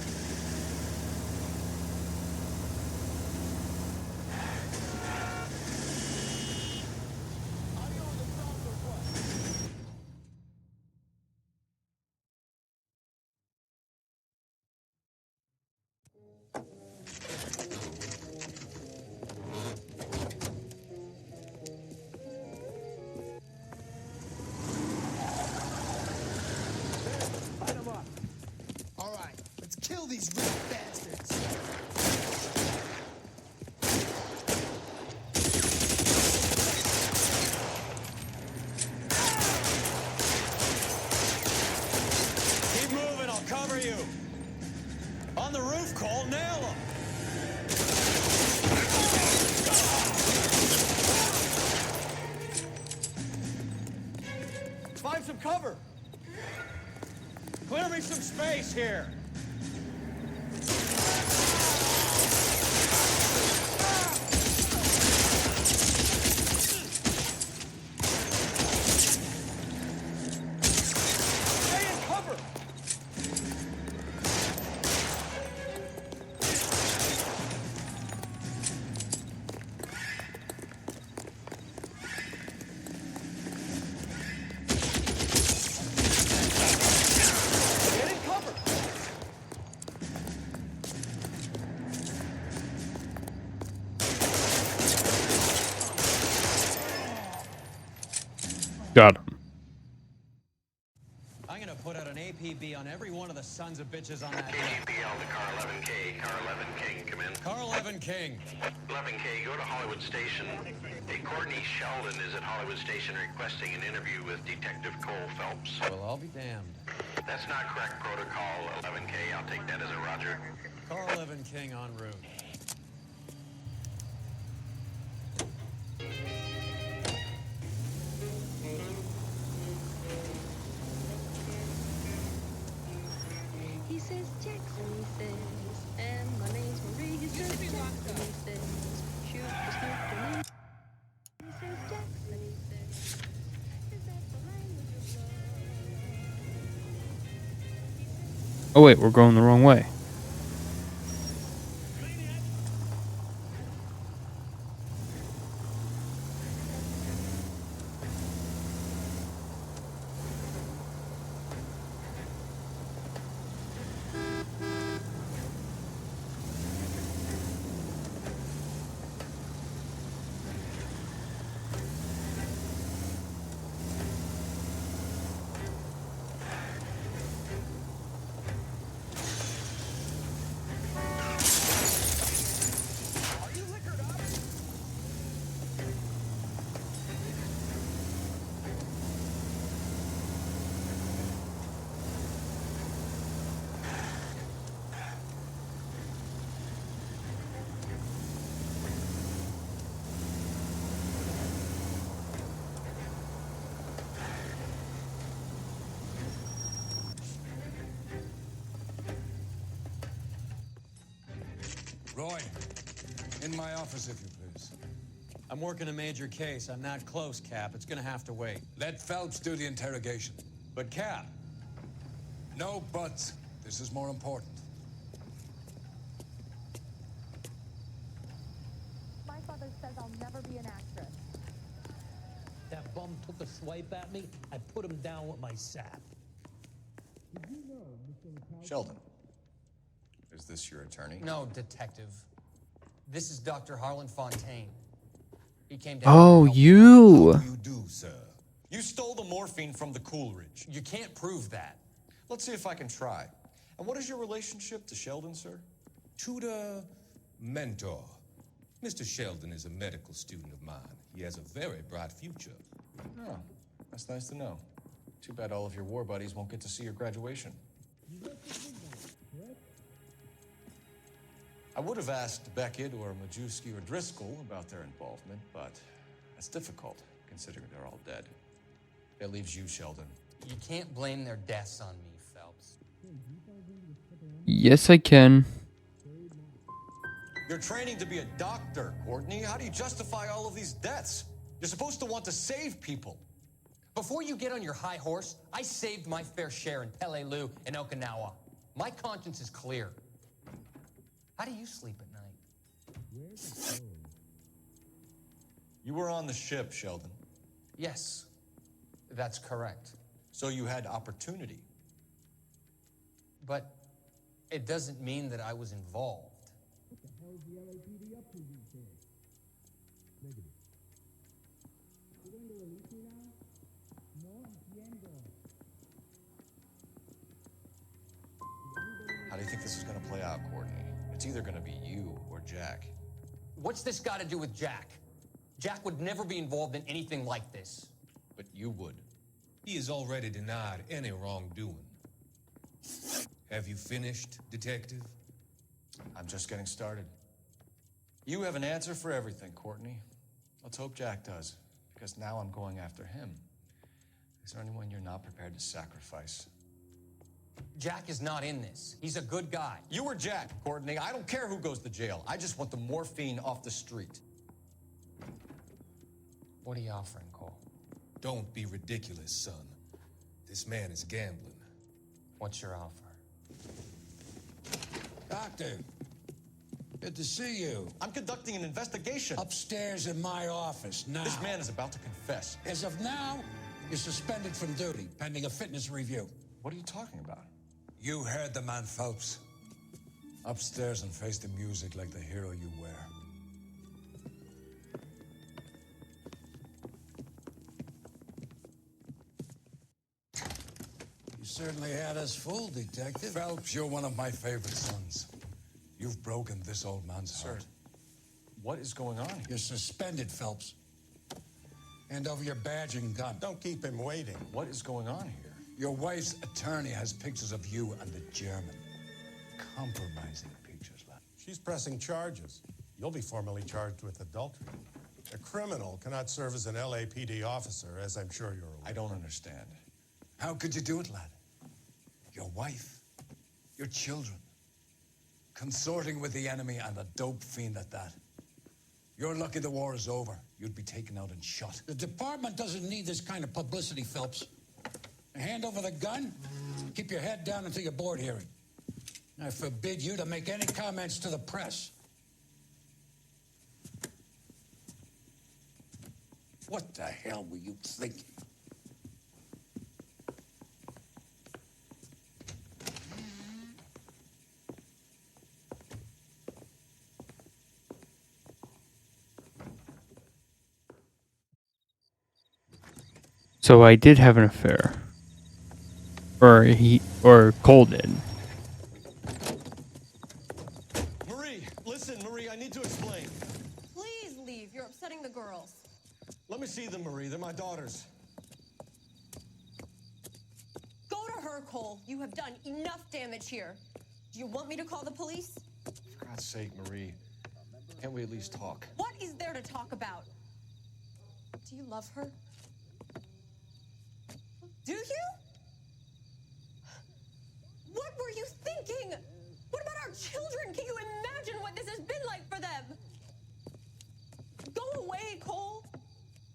here. Stay in cover. Get in cover. Got him. I'm gonna put out an APB on every one of the sons of bitches on that. KGPL to Car 11K. Car 11 King, come in. Car 11 King. 11K, go to Hollywood Station. Hey, Courtney Sheldon is at Hollywood Station requesting an interview with Detective Cole Phelps. Well, I'll be damned. That's not correct protocol, 11K. I'll take that as a roger. Car 11 King en route. He says Jackson, he says, and my name's Marie. He says Jackson, he says, shoot the snoop to me. He says Jackson, he says, is that the language of love? Oh wait, we're going the wrong way. Roy, in my office, if you please. I'm working a major case. I'm not close, Cap. It's gonna have to wait. Let Phelps do the interrogation. But, Cap. No buts. This is more important. My father says I'll never be an actress. That bum took a swipe at me. I put him down with my sap. Sheldon, is this your attorney? No, detective. This is Dr. Harlan Fontaine. He came down. Oh, you. How do you do, sir? You stole the morphine from the Coolidge. You can't prove that. Let's see if I can try. And what is your relationship to Sheldon, sir? Tutor, mentor. Mr. Sheldon is a medical student of mine. He has a very bright future. Oh, that's nice to know. Too bad all of your war buddies won't get to see your graduation. I would have asked Beckett or Majewski or Driscoll about their involvement, but that's difficult, considering they're all dead. That leaves you, Sheldon. You can't blame their deaths on me, Phelps. Yes, I can. You're training to be a doctor, Courtney. How do you justify all of these deaths? You're supposed to want to save people. Before you get on your high horse, I saved my fair share in Peleliu and Okinawa. My conscience is clear. How do you sleep at night? You were on the ship, Sheldon. Yes, that's correct. So you had opportunity. But it doesn't mean that I was involved. What the hell is the LAPD up to these days? Negative. You going to release me now? No, entiendo. How do you think this is going to play out, Courtney? It's either going to be you or Jack. What's this got to do with Jack? Jack would never be involved in anything like this. But you would. He has already denied any wrongdoing. Have you finished, detective? I'm just getting started. You have an answer for everything, Courtney. Let's hope Jack does, because now I'm going after him. Is there anyone you're not prepared to sacrifice? Jack is not in this. He's a good guy. You were Jack, Courtney. I don't care who goes to jail. I just want the morphine off the street. What are you offering, Cole? Don't be ridiculous, son. This man is gambling. What's your offer? Doctor, good to see you. I'm conducting an investigation. Upstairs in my office, now. This man is about to confess. As of now, you're suspended from duty, pending a fitness review. What are you talking about? You heard the man, Phelps. Upstairs and face the music like the hero you wear. You certainly had us fooled, Detective. Phelps, you're one of my favorite sons. You've broken this old man's heart. What is going on here? You're suspended, Phelps. Hand over your badge and gun. Don't keep him waiting. What is going on here? Your wife's attorney has pictures of you and the German. Compromising pictures, lad. She's pressing charges. You'll be formally charged with adultery. A criminal cannot serve as an LAPD officer, as I'm sure you're aware. I don't understand. How could you do it, lad? Your wife, your children, consorting with the enemy and a dope fiend at that. You're lucky the war is over. You'd be taken out and shot. The department doesn't need this kind of publicity, Phelps. Hand over the gun, keep your head down until your board hearing. I forbid you to make any comments to the press. What the hell were you thinking? So I did have an affair. Or Cole did. Marie, listen, Marie, I need to explain. Please leave. You're upsetting the girls. Let me see them, Marie. They're my daughters. Go to her, Cole. You have done enough damage here. Do you want me to call the police? For God's sake, Marie, can't we at least talk? What is there to talk about? Do you love her? Do you? What were you thinking? What about our children? Can you imagine what this has been like for them? Go away, Cole.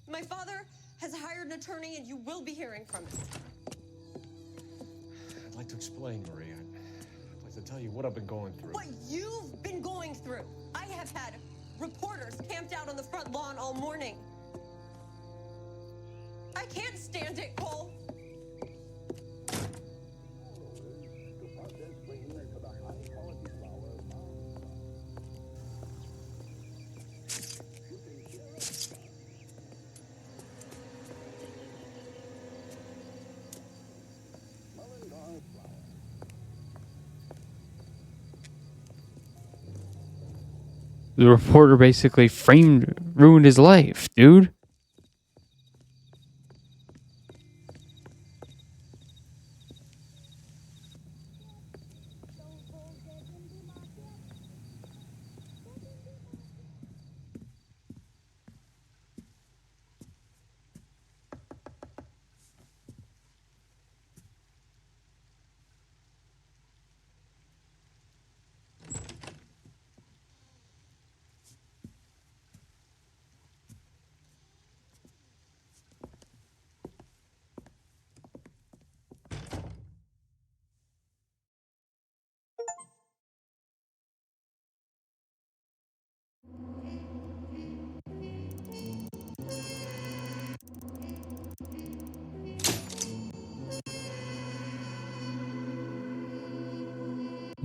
My father has hired an attorney and you will be hearing from him. I'd like to explain, Marie. I'd like to tell you what I've been going through. What you've been going through. I have had reporters camped out on the front lawn all morning. I can't stand it, Cole. The reporter basically ruined his life, dude.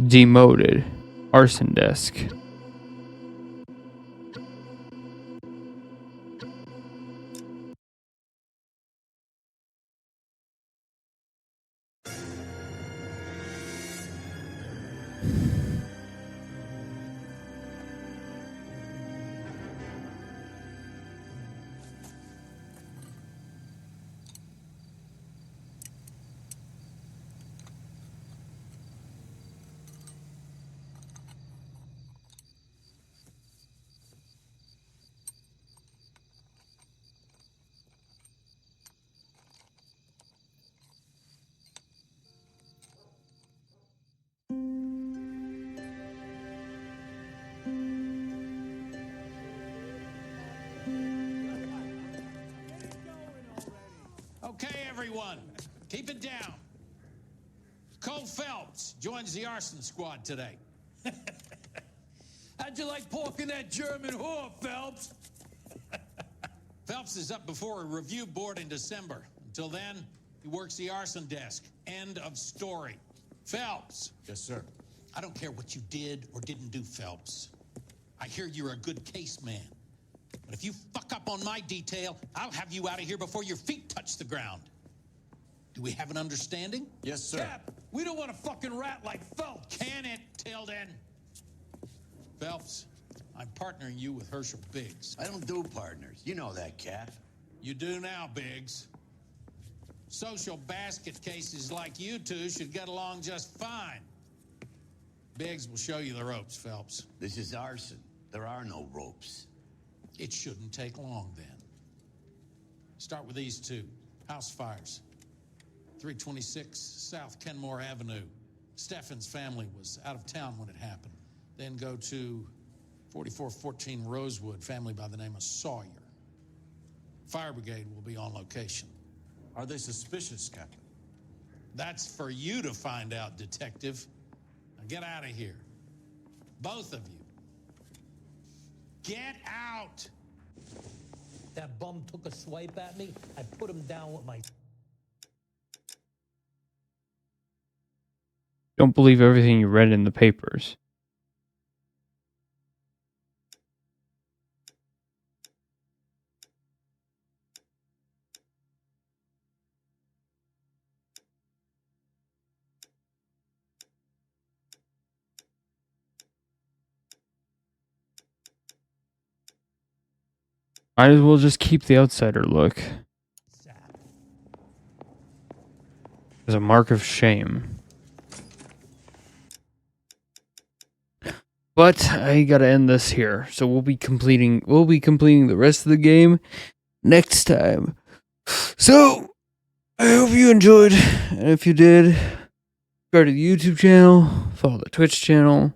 Demoted. Arson desk. everyone. Keep it down. Cole Phelps joins the arson squad today. How'd you like pork in that German whore, Phelps? Phelps is up before a review board in December. Until then, he works the arson desk. End of story. Phelps. Yes, sir. I don't care what you did or didn't do, Phelps. I hear you're a good case man. But if you fuck up on my detail, I'll have you out of here before your feet touch the ground. Do we have an understanding? Yes, sir. Cap, we don't want a fucking rat like Phelps. Can it, Tilden? Phelps, I'm partnering you with Herschel Biggs. I don't do partners. You know that, Cap. You do now, Biggs. Social basket cases like you two should get along just fine. Biggs will show you the ropes, Phelps. This is arson. There are no ropes. It shouldn't take long, then. Start with these two. House fires. 326 South Kenmore Avenue. Steffen's family was out of town when it happened. Then go to 4414 Rosewood, family by the name of Sawyer. Fire brigade will be on location. Are they suspicious, Captain? That's for you to find out, Detective. Now get out of here. Both of you. Get out! That bum took a swipe at me. I put him down with my... Don't believe everything you read in the papers. Might as well just keep the outsider look. As a mark of shame. But I gotta end this here. So we'll be completing the rest of the game next time. So I hope you enjoyed. And if you did, go to the YouTube channel, follow the Twitch channel,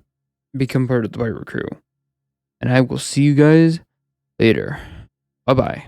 become part of the Pirate Crew. And I will see you guys later. Bye-bye.